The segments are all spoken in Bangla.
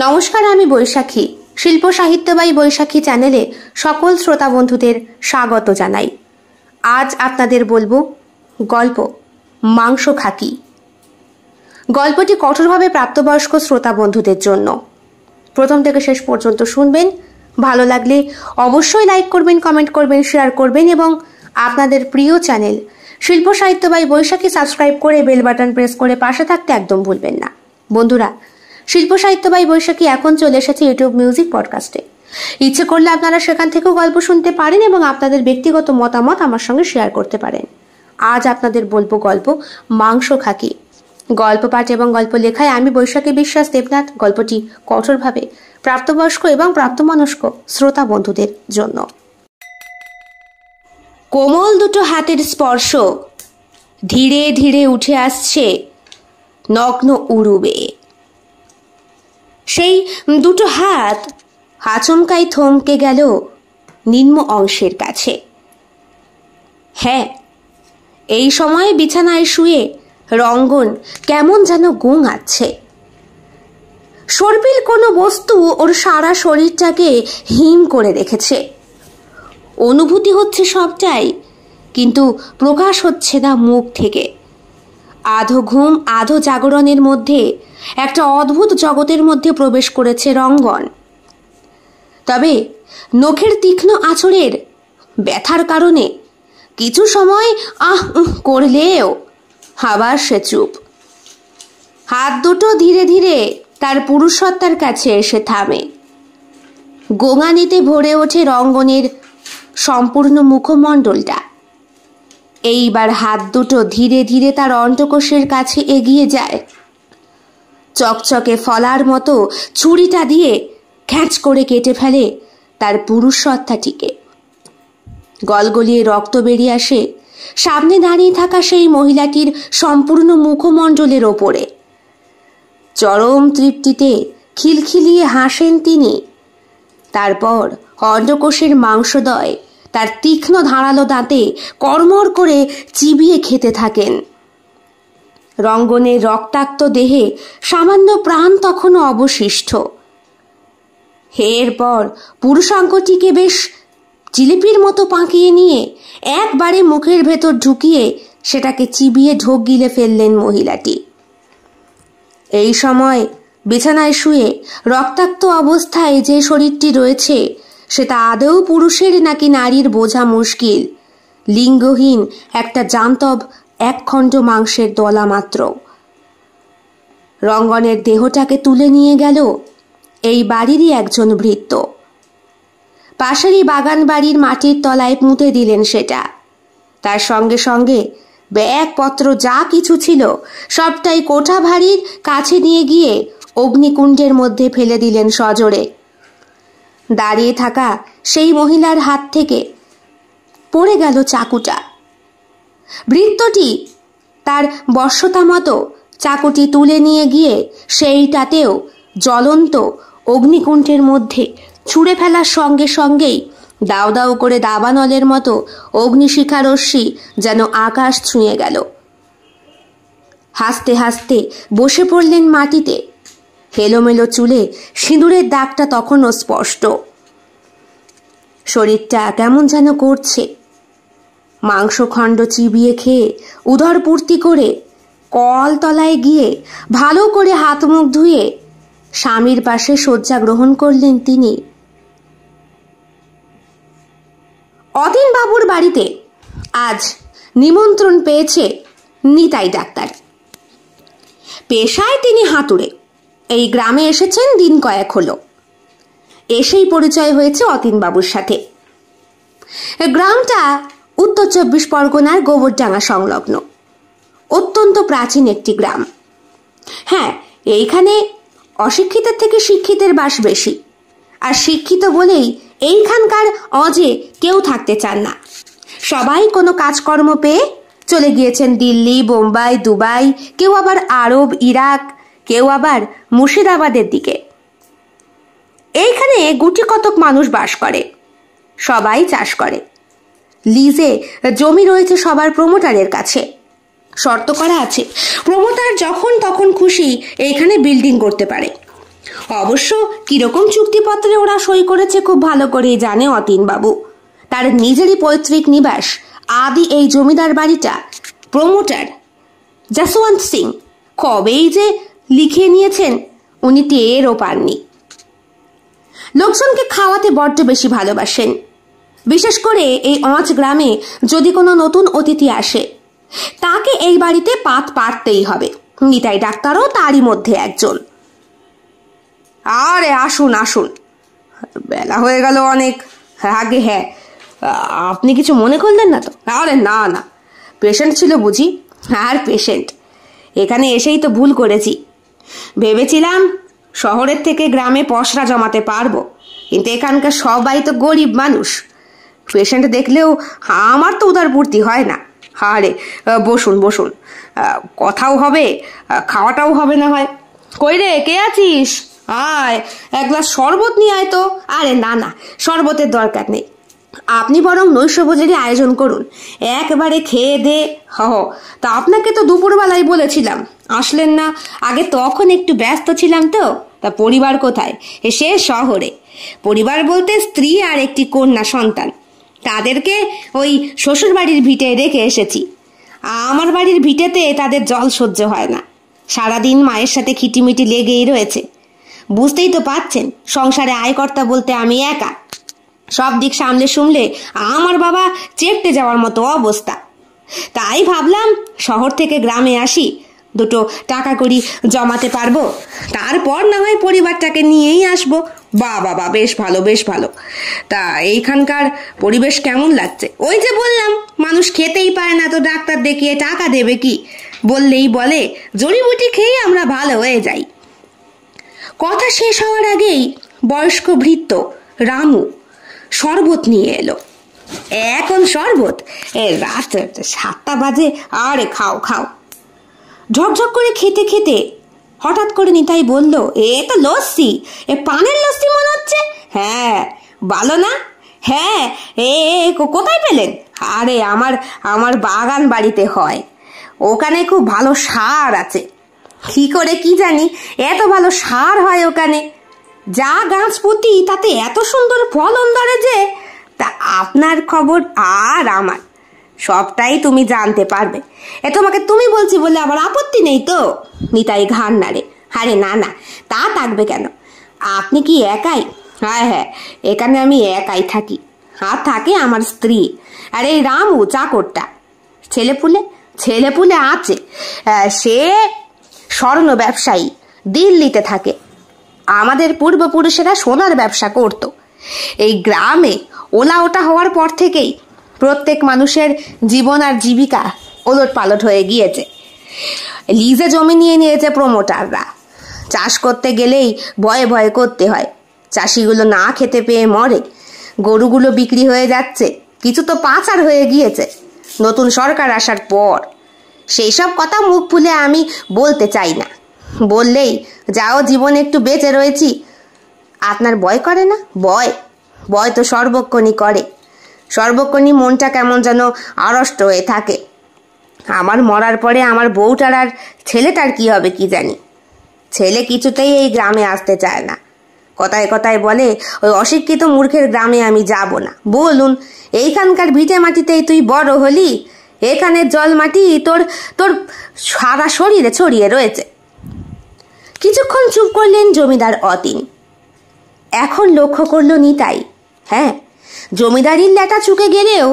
নমস্কার, আমি বৈশাখী। শিল্প সাহিত্য বাই বৈশাখী চ্যানেলে সকল শ্রোতা বন্ধুদের স্বাগত জানাই। আজ আপনাদের বলবো গল্প মাংস খাকি। গল্পটি কঠোরভাবে প্রাপ্তবয়স্ক শ্রোতা বন্ধুদের জন্য। প্রথম থেকে শেষ পর্যন্ত শুনবেন। ভালো লাগলে অবশ্যই লাইক করবেন, কমেন্ট করবেন, শেয়ার করবেন এবং আপনাদের প্রিয় চ্যানেল শিল্প সাহিত্য বাই বৈশাখী সাবস্ক্রাইব করে বেল বাটন প্রেস করে পাশে থাকতে একদম ভুলবেন না। বন্ধুরা, শিল্প সাহিত্য বাই বৈশাখী এখন চলে এসেছে ইউটিউব মিউজিক পডকাস্টে। ইচ্ছে করলে আপনারা সেখান থেকেও গল্প শুনতে পারেন এবং আপনাদের ব্যক্তিগত মতামত আমার সঙ্গে শেয়ার করতে পারেন। আজ আপনাদের বলবো গল্প মাংস খাকি। গল্প পাঠ এবং গল্প লেখায় আমি বৈশাখী বিশ্বাস দেবনাথ। গল্পটি কঠোরভাবে প্রাপ্তবয়স্ক এবং প্রাপ্তমনস্ক শ্রোতা বন্ধুদের জন্য। কোমল দুটো হাতের স্পর্শ ধীরে ধীরে উঠে আসছে নগ্ন উরুবে। সেই দুটো হাত আচমকাই থমকে গেল নিম্ন অংশের কাছে। হ্যাঁ, এই সময়ে বিছানায় শুয়ে রঙ্গন কেমন যেন গোঙাচ্ছে। সর্পিল কোনো বস্তু ওর সারা শরীরটাকে হিম করে রেখেছে। অনুভূতি হচ্ছে সবটাই, কিন্তু প্রকাশ হচ্ছে না মুখ থেকে। আধো ঘুম আধো জাগরণের মধ্যে একটা অদ্ভুত জগতের মধ্যে প্রবেশ করেছে রঙ্গন। তবে নখের তীক্ষ্ণ আঁচড়ের ব্যথার কারণে কিছু সময় করলেও আবার সে চুপ। হাত দুটো ধীরে ধীরে তার পুরুষসত্তার কাছে এসে থামে। গোঙানিতে ভরে ওঠে রঙ্গনের সম্পূর্ণ মুখমণ্ডলটা। এইবার হাত দুটো ধীরে ধীরে তার অন্ডকোষের কাছে এগিয়ে যায়। চকচকে ফলার মতো ছুরিটা দিয়ে খ্যাঁচ করে কেটে ফেলে তার পুরুষসত্তাটিকে। গলগলিয়ে রক্ত বেরিয়ে আসে সামনে দাঁড়িয়ে থাকা সেই মহিলাটির সম্পূর্ণ মুখমণ্ডলের ওপরে। চরম তৃপ্তিতে খিলখিলিয়ে হাসেন তিনি। তারপর অন্ডকোষের মাংসদয় তার তীক্ষ্ণ ধারালো দাঁতে কড়মড় করে চিবিয়ে খেতে থাকেন। রঙ্গনের রক্তাক্ত দেহে সামান্য প্রাণ তখনও অবশিষ্ট। এরপর পুরুষাঙ্গটিকে বেশ জিলিপির মতো পাকিয়ে নিয়ে একবারে মুখের ভেতর ঢুকিয়ে সেটাকে চিবিয়ে ঢোক গিলে ফেললেন মহিলাটি। এই সময় বিছানায় শুয়ে রক্তাক্ত অবস্থায় যে শরীরটি রয়েছে সেটা আদৌ পুরুষের নাকি নারীর বোঝা মুশকিল। লিঙ্গহীন একটা জান্তব একখণ্ড মাংসের দলা মাত্র। রঙ্গনের দেহটাকে তুলে নিয়ে গেল এই বাড়িরই একজন ভৃত্য। পাশেরই বাগান বাড়ির মাটির তলায় পুঁতে দিলেন সেটা। তার সঙ্গে সঙ্গে ব্যাগপত্র যা কিছু ছিল সবটাই কোঠা ভাড়ির কাছে নিয়ে গিয়ে অগ্নিকুণ্ডের মধ্যে ফেলে দিলেন সজোরে। দাঁড়িয়ে থাকা সেই মহিলার হাত থেকে পড়ে গেল চাকুটা। ভৃত্যটি তার বশ্যতা মতো চাকুটি তুলে নিয়ে গিয়ে সেইটাতেও জ্বলন্ত অগ্নিকুণ্ডের মধ্যে ছুঁড়ে ফেলার সঙ্গে সঙ্গেই দাউ দাউ করে দাবানলের মতো অগ্নিশিখা রশ্মি যেন আকাশ ছুঁয়ে গেল। হাসতে হাসতে বসে পড়লেন মাটিতে। এলোমেলো চুলে সিঁদুরের দাগটা তখনও স্পষ্ট। শরীরটা কেমন যেন করছে। মাংসখণ্ড চিবিয়ে খেয়ে উদর পূর্তি করে কলতলায় গিয়ে ভালো করে হাত মুখ ধুয়ে স্বামীর পাশে শয্যা গ্রহণ করলেন তিনি। অতীন বাবুর বাড়িতে আজ নিমন্ত্রণ পেয়েছে নিতাই ডাক্তার। পেশায় তিনি হাতুড়ে। এই গ্রামে এসেছেন দিন কয়েক হলো। এসেই পরিচয় হয়েছে অতীন বাবুর সাথে। গ্রামটা উত্তর 24 পরগনার গোবরডাঙ্গা সংলগ্ন। অত্যন্ত প্রাচীন একটি গ্রাম। হ্যাঁ, এইখানে অশিক্ষিতের থেকে শিক্ষিতের বাস বেশি। আর শিক্ষিত বলেই এইখানকার অজে কেউ থাকতে চান না। সবাই কোনো কাজকর্ম পেয়ে চলে গিয়েছেন দিল্লি, বোম্বাই, দুবাই, কেউ আবার আরব, ইরাক, কেউ আবার মুর্শিদাবাদের দিকে। এইখানে গুটি কতক মানুষ বাস করে। সবাই চাষ করে। লিজে জমি রয়েছে সবার প্রমোটারের কাছে। শর্ত করা আছে, প্রমোটার যখন তখন খুশি এইখানে বিল্ডিং করতে পারে। অবশ্য কিরকম চুক্তিপত্রে ওরা সই করেছে খুব ভালো করেই জানে অতীনবাবু। তার নিজেরই পৈতৃক নিবাস আদি এই জমিদার বাড়িটা প্রমোটার যশবন্ত সিং কবেই যে লিখে নিয়েছেন উনি টেরও পাননি। লোকজনকে খাওয়াতে বড্ড বেশি ভালোবাসেন। বিশেষ করে এই অঁচ গ্রামে যদি কোনো নতুন অতিথি আসে তাকে এই বাড়িতে পাত পাড়তেই হবে। নিতাই ডাক্তারও তারই মধ্যে একজন। আরে আসুন আসুন, বেলা হয়ে গেল অনেক। আগে হ্যাঁ, আপনি কিছু মনে করলেন না তো? আরে না না, পেশেন্ট ছিল বুঝি? আর পেশেন্ট, এখানে এসেই তো ভুল করেছি। ভেবেছিলাম শহরের থেকে গ্রামে পসরা জমাতে পারবো, কিন্তু এখানকার সবাই তো গরিব মানুষ। পেশেন্ট দেখলেও আমার তো উদারপূর্তি হয় না। আরে বসুন বসুন, কথাও হবে খাওয়াটাও হবে না হয়। কই রে, কে আছিস? আয় এক গ্লাস শরবত নিয়ে আয় তো। আরে না না, শরবতের দরকার নেই, আপনি বরং নৈশভোজেরই আয়োজন করুন, একবারে খেয়ে দে। তা আপনাকে তো দুপুরবেলায় বলেছিলাম, আসলেন না। আগে তখন একটু ব্যস্ত ছিলাম তো। তা পরিবার কোথায়? সে শহরে। পরিবার বলতে স্ত্রী আর একটি কন্যা সন্তান। তাদেরকে ওই শ্বশুর বাড়ির ভিটে রেখে এসেছি। আমার বাড়ির ভিটেতে তাদের জল সহ্য হয় না, সারাদিন মায়ের সাথে খিটিমিটি লেগেই রয়েছে। বুঝতেই তো পাচ্ছেন, সংসারে আয়কর্তা বলতে আমি একা। সব দিক সামলে সুমলে আমার বাবা চেপটে যাওয়ার মতো অবস্থা। তাই ভাবলাম শহর থেকে গ্রামে আসি, দুটো টাকা করি জমাতে পারবো, তারপর না হয় পরিবারটাকে নিয়েই আসবো। বাবা, বেশ ভালো বেশ ভালো। তা এইখানকার পরিবেশ কেমন লাগছে? ওই যে বললাম, মানুষ খেতেই পায় না তো ডাক্তার দেখিয়ে টাকা দেবে কি? বললেই বলে জড়িবুটি খেয়ে আমরা ভালো হয়ে যাই। কথা শেষ হওয়ার আগেই বয়স্ক ভৃত্য রামু শরবত নিয়ে এলো। এখন শরবত? রাত 7টা বাজে। আরে খাও খাও। ঝকঝক করে খেতে খেতে হঠাৎ করে নিতাই বলল, এ তো লস্যি, পানের লস্যি মনে হচ্ছে। হ্যাঁ, ভালো না? হ্যাঁ, কোথায় পেলেন? আরে আমার বাগান বাড়িতে হয়, ওখানে খুব ভালো সার আছে। কি করে কি জানি এত ভালো সার হয় ওখানে। যা গাছ পুঁতি তাতে এত সুন্দর ফলন ধরে যে। তা আপনার খবর আর আমার সবটাই তুমি জানতে পারবে। তোমাকে তুমি বলছি বলে আবার আপত্তি নেই তো? নিতাই ঘাড় নাড়ে। আরে না না, তা থাকবে কেন? আপনি কি একাই? হ্যাঁ, এখানে আমি একাই থাকি, আর থাকে আমার স্ত্রী আর এই রামু চাকরটা। ছেলেপুলে আছে, সে স্বর্ণ ব্যবসায়ী, দিল্লিতে থাকে। আমাদের পূর্বপুরুষেরা সোনার ব্যবসা করত। এই গ্রামে ওলা ওটা হওয়ার পর থেকেই প্রত্যেক মানুষের জীবন আর জীবিকা ওলট পালট হয়ে গিয়েছে। লিজে জমি নিয়ে নিয়েছে প্রমোটাররা। চাষ করতে গেলেই ভয়ে ভয়ে করতে হয়। চাষিগুলো না খেতে পেয়ে মরে। গরুগুলো বিক্রি হয়ে যাচ্ছে, কিছু তো পাচার হয়ে গিয়েছে নতুন সরকার আসার পর। সেই সব কথা মুখ ফুলে আমি বলতে চাই না, বললেই যাও জীবনে একটু বেঁচে রয়েছি। আপনার ভয় করে না? ভয় তো সর্বক্ষণই করে। সর্বক্ষণই মনটা কেমন যেন আড়ষ্ট হয়ে থাকে। আমার মরার পরে আমার বউটার আর ছেলেটার কি হবে কি জানি। ছেলে কিছুতেই এই গ্রামে আসতে চায় না। কথায় কথায় বলে, ওই অশিক্ষিত মূর্খের গ্রামে আমি যাব না। বলুন, এইখানকার ভিটে মাটিতেই তুই বড় হলি, এখানে জল মাটি তোর তোর সারা শরীরে ছড়িয়ে রয়েছে। কিছুক্ষণ চুপ করলেন জমিদার অতীন। এখন লক্ষ্য করল নিতাই, হ্যাঁ, জমিদারির ল্যাটা চুকে গেলেও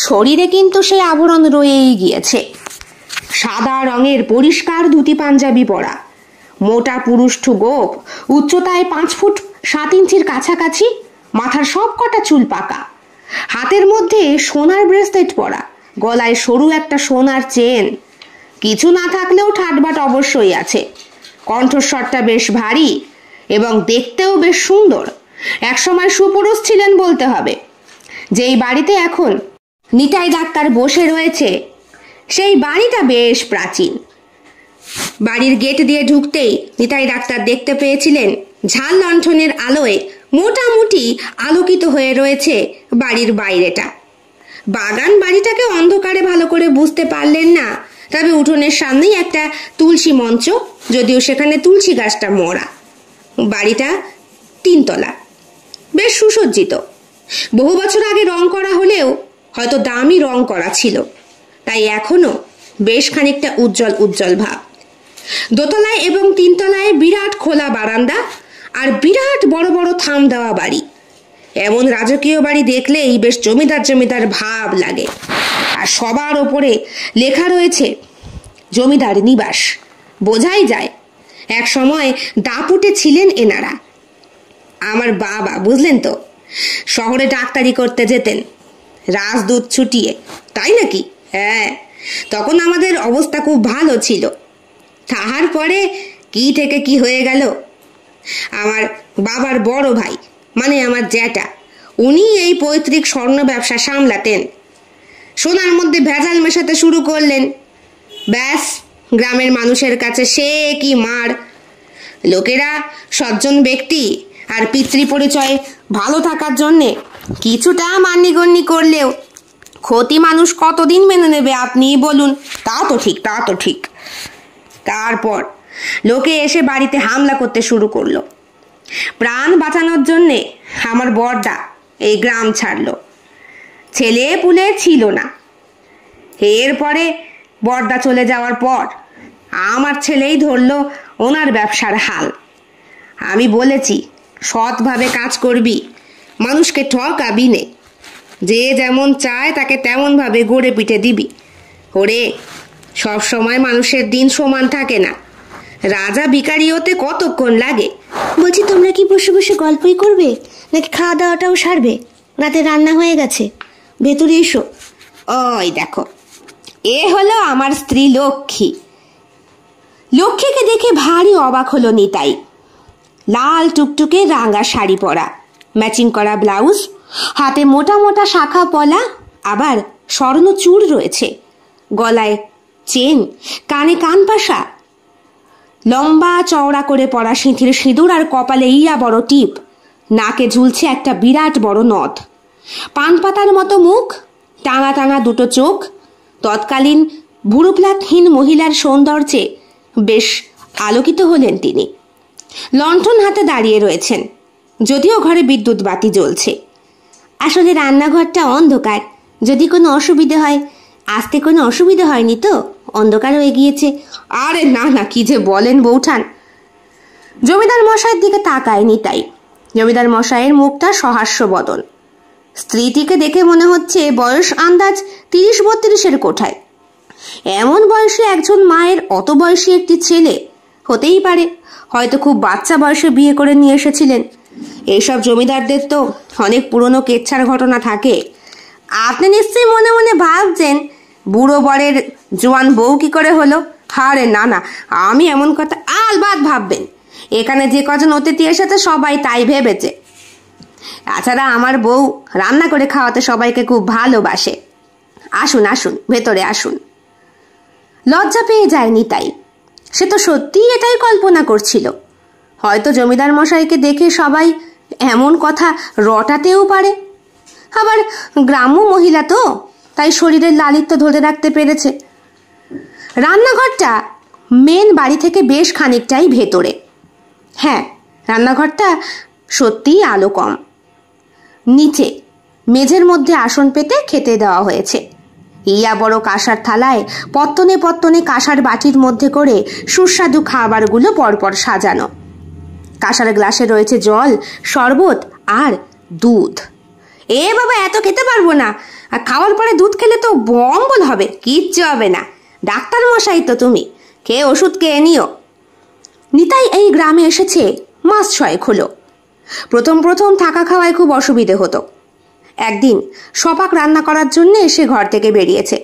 শরীরে কিন্তু সেই আবরণ রয়েই গিয়েছে। সাদা রঙের পরিষ্কার ধুতি পাঞ্জাবি পরা, মোটা পুরুষ্ঠু গোপ, উচ্চতায় 5 ফুট 7 ইঞ্চির কাছাকাছি, মাথার সব কটা চুল পাকা, হাতের মধ্যে সোনার ব্রেসলেট পরা, গলায় সরু একটা সোনার চেন। কিছু না থাকলেও ঠাটবাট অবশ্যই আছে। কণ্ঠস্বরটা বেশ ভারী এবং দেখতেও বেশ সুন্দর। একসময় সুপুরুষ ছিলেন বলতে হবে। যেই বাড়িতে এখন নিতাই ডাক্তার বসে রয়েছে সেই বাড়িটা বেশ প্রাচীন। বাড়ির গেট দিয়ে ঢুকতেই নিতাই ডাক্তার দেখতে পেয়েছিলেন ঝাল লণ্ঠনের আলোয় মোটামুটি আলোকিত হয়ে রয়েছে বাড়ির বাইরেটা। বাগান বাড়িটাকে অন্ধকারে ভালো করে বুঝতে পারলেন না, তবে উঠোনের সামনেই একটা তুলসী মঞ্চ, যদিও সেখানে তুলসী গাছটা মরা। বাড়িটা 3 তলা, বেশ সুসজ্জিত। বহু বছর আগে রং করা হলেও হয়তো দামি রং করা ছিল, তাই এখনো বেশ খানিকটা উজ্জ্বল উজ্জ্বল ভাব। দোতলায় এবং 3 তলায় বিরাট খোলা বারান্দা আর বিরাট বড় বড় থাম দেওয়া বাড়ি। এমন রাজকীয় বাড়ি দেখলেই বেশ জমিদার জমিদার ভাব লাগে। আর সবার ওপরে লেখা রয়েছে জমিদার নিবাস। বোঝাই যায় এক সময় দাপুটে ছিলেন এনারা। আমার বাবা বুঝলেন তো, শহরে ডাক্তারি করতে যেতেন রাজদূত ছুটিয়ে, তাই নাকি? হ্যাঁ, তখন আমাদের অবস্থা খুব ভালো ছিল। তাহার পরে কি থেকে কি হয়ে গেল। আমার বাবার বড় ভাই, মানে আমার জ্যাঠা, উনি এই পৈতৃক স্বর্ণ ব্যবসা সামলাতেন। সোনার মধ্যে ভেজাল মেশাতে শুরু করলেন। ব্যাস, গ্রামের মানুষের কাছে সে কি মার। লোকেরা সজ্জন ব্যক্তি আর পিতৃ পরিচয় ভালো থাকার জন্যে কিছুটা মান্যিগণ্যি করলেও ক্ষতি মানুষ কতদিন মেনে নেবে আপনিই বলুন। তা তো ঠিক। তারপর লোকে এসে বাড়িতে হামলা করতে শুরু করলো। প্রাণ বাঁচানোর জন্যে আমার বড়দা এই গ্রাম ছাড়লো। ছেলে পুলে ছিল না। এরপরে বড়দা চলে যাওয়ার পর আমার ছেলেই ধরলো ওনার ব্যবসার হাল। আমি বলেছি, সৎভাবে কাজ করবি, মানুষকে ঠকাবি নে, যে যেমন চায় তাকে তেমন ভাবে গড়ে পিঠে দিবি। ওরে, সব সময় মানুষের দিন সমান থাকে না। রাজা ভিখারি হতে কতক্ষণ লাগে? বলছি, তোমরা কি বসে বসে গল্পই করবে নাকি খাওয়া দাওয়াটাও সারবে? রাতে রান্না হয়ে গেছে, ভেতরে এসো। ওই দেখো, এ হলো আমার স্ত্রী লক্ষ্মী। লক্ষ্মীকে দেখে ভারী অবাক হলো নিতাই। লাল টুকটুকে রাঙা শাড়ি পরা, ম্যাচিং করা ব্লাউজ, হাতে মোটা মোটা শাখা পলা, আবার স্বর্ণ চূড় রয়েছে, গলায় চেন, কানে কানপাশা, লম্বা চওড়া করে পরা সিঁথির সিঁদুর আর কপালে ইয়া বড় টিপ। নাকে ঝুলছে একটা বিরাট বড় নথ। পান পাতার মতো মুখ, টাঙা টাঙা দুটো চোখ। তৎকালীন ভুরুপ্লাকহীন মহিলার সৌন্দর্যে বেশ আলোকিত হলেন তিনি। লণ্ঠন হাতে দাঁড়িয়ে রয়েছেন, যদিও ঘরে বিদ্যুৎ বাতি জ্বলছে। আসলে রান্নাঘরটা অন্ধকার, যদি কোনো অসুবিধে হয়। আসতে কোনো অসুবিধা হয়নি তো? অন্ধকার হয়ে গিয়েছে। আরে না, কি যে বলেন বৌঠান। জমিদার মশাইয়ের দিকে তাকায়নি তাই। জমিদার মশাইয়ের মুখটা সহাস্য বদন। স্ত্রীটিকে দেখে মনে হচ্ছে বয়স আন্দাজ 30-32-এর কোঠায়। এমন বয়সে একজন মায়ের অত বয়সী একটি ছেলে হতেই পারে, হয়তো খুব বাচ্চা বয়সে বিয়ে করে নিয়ে এসেছিলেন। এইসব জমিদারদের তো অনেক পুরনো কেচ্ছার ঘটনা থাকে। আপনি নিশ্চয়ই মনে মনে ভাবছেন, বুড়ো বরের জোয়ান বউ কি করে হলো? আরে না, আমি এমন কথা আলবাত ভাববেন। এখানে যে কজন অতিথি এসেছে সবাই তাই ভেবেছে। তাছাড়া আমার বউ রান্না করে খাওয়াতে সবাইকে খুব ভালোবাসে। আসুন, ভেতরে আসুন। লজ্জা পেয়ে যায়নি তাই। সে তো সত্যিই এটাই কল্পনা করছিল। হয়তো জমিদার মশাইকে দেখে সবাই এমন কথা রটাতেও পারে। আবার গ্রাম্য মহিলা তো, তাই শরীরের লালিত্য ধরে রাখতে পেরেছে। রান্নাঘরটা মেন বাড়ি থেকে বেশ খানিকটাই ভেতরে। হ্যাঁ, রান্নাঘরটা সত্যিই আলো কম। নিচে মেঝের মধ্যে আসন পেতে খেতে দেওয়া হয়েছে। ইয়া বড় কাঁসার থালায় পত্তনে পত্তনে কাঁসার বাটির মধ্যে করে সুস্বাদু খাবারগুলো পরপর সাজানো। কাঁসার গ্লাসে রয়েছে জল, শরবত আর দুধ। এ বাবা, এত খেতে পারবো না। আর খাওয়ার পরে দুধ খেলে তো অম্বল হবে। কিচ্ছু হবে না, ডাক্তার মশাই তো তুমি, খেয়ে ওষুধ খেয়ে নিও। নিতাই এই গ্রামে এসেছে মাস 6 হলো। প্রথম থাকা খাওয়ায় খুব অসুবিধে হতো। একদিন সপাক রান্না করার জন্য সে ঘর থেকে বেরিয়েছে।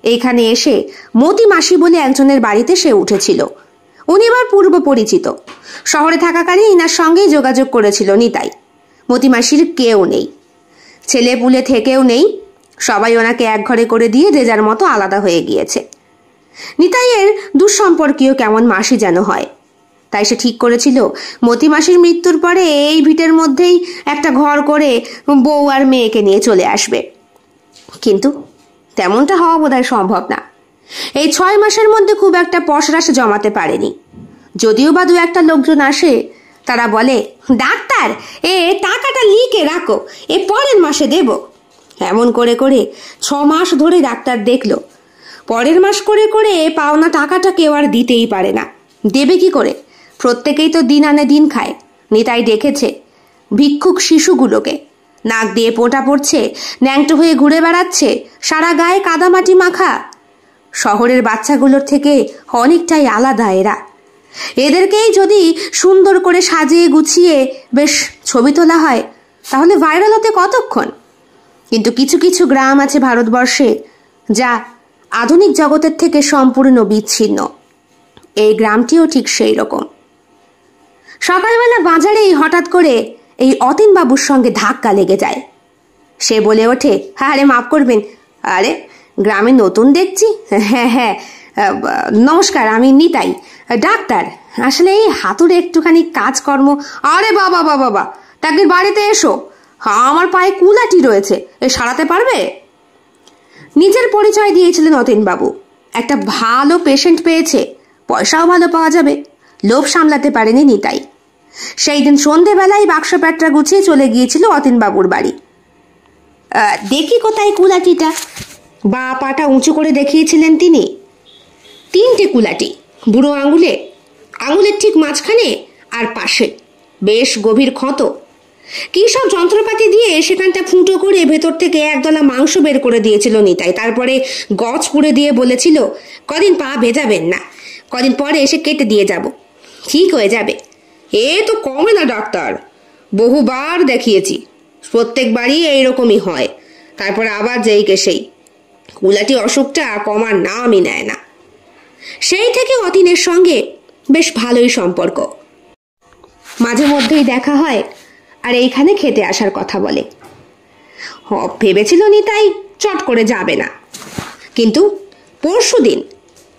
এইখানে এসে মতি মাসি বলে একজনের বাড়িতে সে উঠেছিল। উনি এবার পূর্ব পরিচিত। শহরে থাকাকালীন ইনার সঙ্গেই যোগাযোগ করেছিল নিতাই। মতি মাসির কেউ নেই, ছেলে পুলে থেকেও নেই। সবাই ওনাকে এক ঘরে করে দিয়ে যে যার মতো আলাদা হয়ে গিয়েছে। নিতাইয়ের দুঃসম্পর্কীয় কেমন মাসি যেন হয়। তাই সে ঠিক করেছিল মতি মাসির মৃত্যুর পরে এই ভিটের মধ্যেই একটা ঘর করে বউ আর মেয়েকে নিয়ে চলে আসবে। কিন্তু তেমনটা হওয়া বোধহয় সম্ভব না। এই 6 মাসের মধ্যে খুব একটা পসরা সে জমাতে পারেনি। যদিও বা 2-1টা লোকজন আসে, তারা বলে, ডাক্তার এ টাকাটা লিখে রাখো, এ পরের মাসে দেব। এমন করে করে 6 মাস ধরে ডাক্তার দেখলো। পরের মাস করে করে পাওনা টাকাটা কেউ আর দিতেই পারে না। দেবে কি করে? প্রত্যেকেই তো দিন আনে দিন খায়। নিতাই দেখেছে ভিক্ষুক শিশুগুলোকে, নাক দিয়ে পোটা পড়ছে, ন্যাংটো হয়ে ঘুরে বেড়াচ্ছে, সারা গায়ে কাদামাটি মাখা। শহরের বাচ্চাগুলোর থেকে অনেকটাই আলাদা এরা। এদেরকেই যদি সুন্দর করে সাজিয়ে গুছিয়ে বেশ ছবি তোলা হয় তাহলে ভাইরাল হতে কতক্ষণ। কিন্তু কিছু কিছু গ্রাম আছে ভারতবর্ষে যা আধুনিক জগতের থেকে সম্পূর্ণ বিচ্ছিন্ন। এই গ্রামটিও ঠিক সেই রকম। সকালবেলা বাজারেই হঠাৎ করে এই অতীনবাবুর সঙ্গে ধাক্কা লেগে যায়। সে বলে ওঠে, আরে মাফ করবেন, আরে গ্রামে নতুন দেখছি। হ্যাঁ হ্যাঁ, নমস্কার, আমি নিতাই, ডাক্তার। আসলে এই হাতুড়ে একটুখানি কাজকর্ম। আরে বাবা বাবা বাবা, তাকে বাড়িতে এসো, আমার পায়ে কুলাটি রয়েছে, এ সারাতে পারবে? নিজের পরিচয় দিয়েছিলেন অতীনবাবু। একটা ভালো পেশেন্ট পেয়েছে, পয়সাও ভালো পাওয়া যাবে। লোভ সামলাতে পারেনি নিতাই। সেই দিন সন্ধেবেলায় বাক্স প্যাটরা গুছিয়ে চলে গিয়েছিল অতীনবাবুর বাড়ি। দেখি কোথায় কুলাটিটা। বা পাটা উঁচু করে দেখিয়েছিলেন তিনি। 3টে কুলাটি, বুড়ো আঙুলের ঠিক মাঝখানে আর পাশে বেশ গভীর ক্ষত। কি সব যন্ত্রপাতি দিয়ে সেখানটা ফুটো করে ভেতর থেকে একদলা মাংস বের করে দিয়েছিল নিতাই। তারপরে গজ পুড়ে দিয়ে বলেছিল, কদিন পা ভেজাবেন না, কদিন পরে এসে কেটে দিয়ে যাব, ঠিক হয়ে যাবে। এ তো কমে না ডাক্তার, বহুবার দেখিয়েছি, প্রত্যেকবারই এইরকমই হয়। তারপরে আবার যেইকে সেই, কুলাটি অসুখটা কমার নামই নেয় না। সেই থেকে অতীনের সঙ্গে বেশ ভালোই সম্পর্ক। মাঝে মধ্যেই দেখা হয় আর এইখানে খেতে আসার কথা বলে। ভেবেছিল নিতাই চট করে যাবে না, কিন্তু পরশুদিন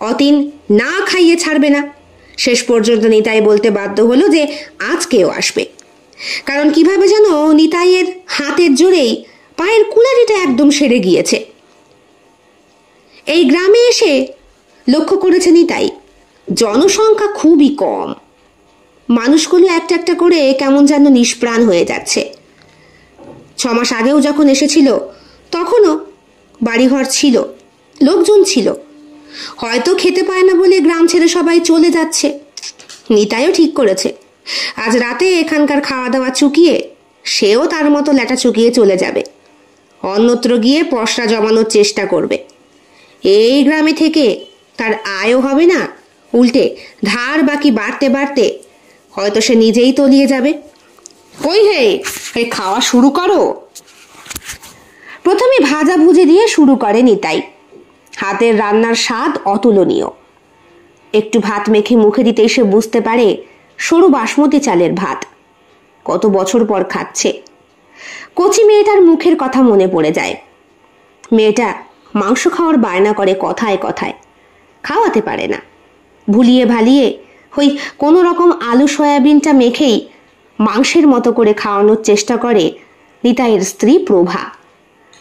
অতীন না খাইয়ে ছাড়বে না। শেষ পর্যন্ত নিতাই বলতে বাধ্য হলো যে আজকেও আসবে। কারণ কিভাবে যেন নিতাইয়ের হাতের জোরেই পায়ের কুলারিটা একদম সেরে গিয়েছে। এই গ্রামে এসে লক্ষ্য করেছে নিতাই, জনসংখ্যা খুবই কম। মানুষগুলো একটা একটা করে কেমন যেন নিষ্প্রাণ হয়ে যাচ্ছে। 6 মাস আগেও যখন এসেছিল তখনও বাড়িঘর ছিল, লোকজন ছিল। হয়তো খেতে পায় না বলে গ্রাম ছেড়ে সবাই চলে যাচ্ছে। নিতাইও ঠিক করেছে আজ রাতে এখানকার খাওয়া দাওয়া চুকিয়ে সেও তার মতো ল্যাটা চুকিয়ে চলে যাবে, অন্যত্র গিয়ে পয়সা জমানোর চেষ্টা করবে। এই গ্রামে থেকে তার আয়ও হবে না, উল্টে ধার বাকি বাড়তে বাড়তে হয়তো সে নিজেই তলিয়ে যাবে। কই হে, খাওয়া শুরু করো। প্রথমে ভাজা ভুজি দিয়ে শুরু করে নিতাই। হাতের রান্নার স্বাদ অতুলনীয়। একটু ভাত মেখে মুখে দিতেই সে বুঝতে পারে সরু বাসমতি চালের ভাত। কত বছর পর খাচ্ছে। কচি মেয়েটার মুখের কথা মনে পড়ে যায়। মেয়েটা মাংস খাওয়ার বায়না করে কথায় কথায়, খাওয়াতে পারে না। ভুলিয়ে ভালিয়ে ওই কোনো রকম আলু সয়াবিনটা মেখেই মাংসের মতো করে খাওয়ানোর চেষ্টা করে নিতাইয়ের স্ত্রী প্রভা।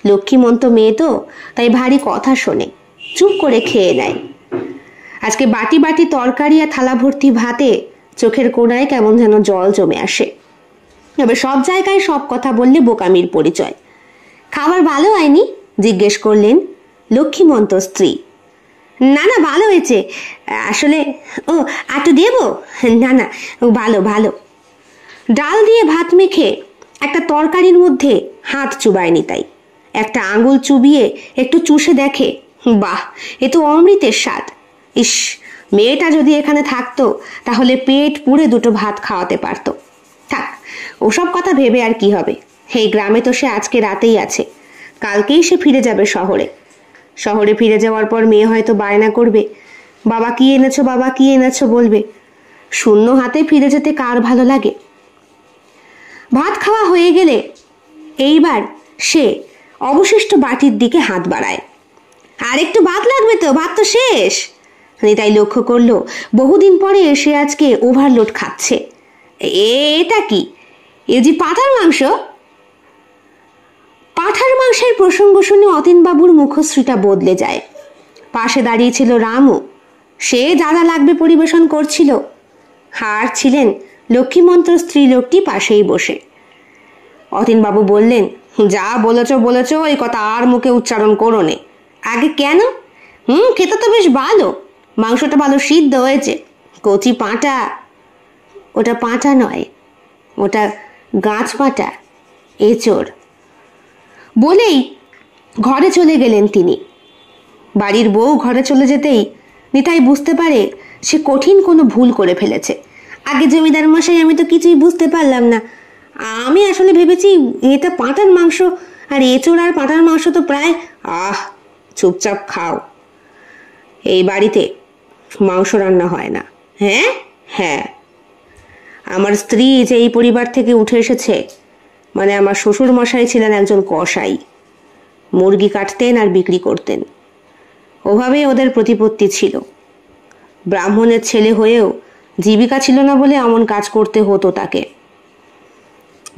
লক্ষ্মীমন্ত মেয়ে তো, তাই ভারী কথা শোনে, চুপ করে খেয়ে নেয়। আজকে বাটি বাটি তরকারি আর থালা ভর্তি ভাতে চোখের কোণায় কেমন যেন জল জমে আসে। তবে সব জায়গায় সব কথা বললে বোকামির পরিচয়। খাবার ভালো হয়নি জিজ্ঞেস করলেন লক্ষ্মীমন্ত স্ত্রী। না না, ভালো হয়েছে, আসলে ও একটু দেব? না না, ভালো ভালো। ডাল দিয়ে ভাত মেখে একটা তরকারির মধ্যে হাত চুবায় নিতাই। একটা আঙুল চুবিয়ে একটু চুষে দেখে, বাহ, এ তো অমৃতের স্বাদ। ইস, মেয়েটা যদি এখানে থাকতো তাহলে পেট পুড়ে 2টো ভাত খাওয়াতে পারতো। থাক, ওসব কথা ভেবে আর কি হবে। এই গ্রামে তো সে আজকে রাতেই আছে, কালকেই সে ফিরে যাবে শহরে। শহরে ফিরে যাওয়ার পর মেয়ে হয়তো বায়না করবে, বাবা কি এনেছো, বাবা কি এনেছো বলবে। শূন্য হাতে ফিরে যেতে কার ভালো লাগে? ভাত খাওয়া হয়ে গেলে এইবার সে অবশিষ্ট বাটির দিকে হাত বাড়ায়। আর একটু ভাত লাগবে তো, ভাত তো শেষ। নিতাই লক্ষ্য করলো বহুদিন পরে সে আজকে ওভারলোড খাচ্ছে। এটা কি, এ যে পাঁঠার মাংস? পাঁঠার মাংসের প্রসঙ্গ শুনে অতীনবাবুর মুখশ্রীটা বদলে যায়। পাশে দাঁড়িয়েছিল রামু, সে যা যা লাগবে পরিবেশন করছিল। আর ছিলেন লক্ষ্মীমন্ত স্ত্রীলোকটি পাশেই বসে। অতীনবাবু বললেন, যা বলেছ এই কথা আর মুখে উচ্চারণ করো নে। আগে কেন? খেতে তো বেশ ভালো, মাংসটা ভালো সিদ্ধ হয়েছে, কচি পাঁটা। ওটা পাঁটা নয়, ওটা গাছ পাঁটা, এঁচোড়। বলেই ঘরে চলে গেলেন তিনি। বাড়ির বউ ঘরে চলে যেতেই নিতাই বুঝতে পারে সে কঠিন কোনো ভুল করে ফেলেছে। আগে জমিদার মশাই, আমি তো কিছুই বুঝতে পারলাম না। আমি আসলে ভেবেছি এটা পাঁঠার মাংস, আর এঁচোড় আর পাঁঠার মাংস তো প্রায়। চুপচাপ খাও। এই বাড়িতে মাংস রান্না হয় না। হ্যাঁ হ্যাঁ, আমার স্ত্রী যে এই পরিবার থেকে উঠে এসেছে, মানে আমার শ্বশুর মশাই ছিলেন একজন কসাই, মুরগি কাটতেন আর বিক্রি করতেন। ওভাবেই ওদের প্রতিপত্তি ছিল। ব্রাহ্মণের ছেলে হয়েও জীবিকা ছিল না বলে এমন কাজ করতে হতো তাকে।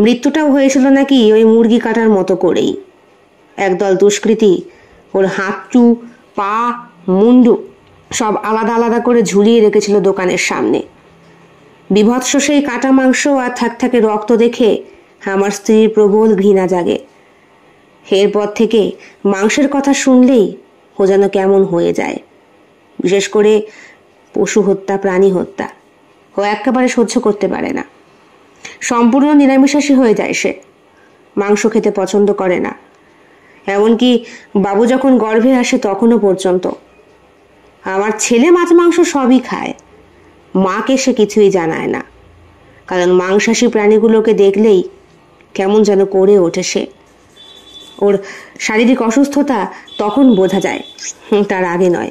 মৃত্যুটাও হয়েছিল নাকি ওই মুরগি কাটার মতো করেই। একদল দুষ্কৃতী ওর হাঁটু, পা, মুন্ডু সব আলাদা আলাদা করে ঝুলিয়ে রেখেছিল দোকানের সামনে। বিভৎস সেই কাটা মাংস আর থাকথাকে রক্ত দেখে আমার স্ত্রীর প্রবল ঘৃণা জাগে। এরপর থেকে মাংসের কথা শুনলেই ও যেন কেমন হয়ে যায়। বিশেষ করে পশু হত্যা, প্রাণী হত্যা ও একেবারে সহ্য করতে পারে না। সম্পূর্ণ নিরামিষাশী হয়ে যায় সে, মাংস খেতে পছন্দ করে না। এমনকি বাবু যখন গর্ভে আসে তখনও পর্যন্ত। আমার ছেলে মাছ মাংস সবই খায়, মাকে সে কিছুই জানায় না, কারণ মাংসাশী প্রাণীগুলোকে দেখলেই কেমন যেন করে ওঠে সে। ওর শারীরিক অসুস্থতা তখন বোঝা যায়, তার আগে নয়।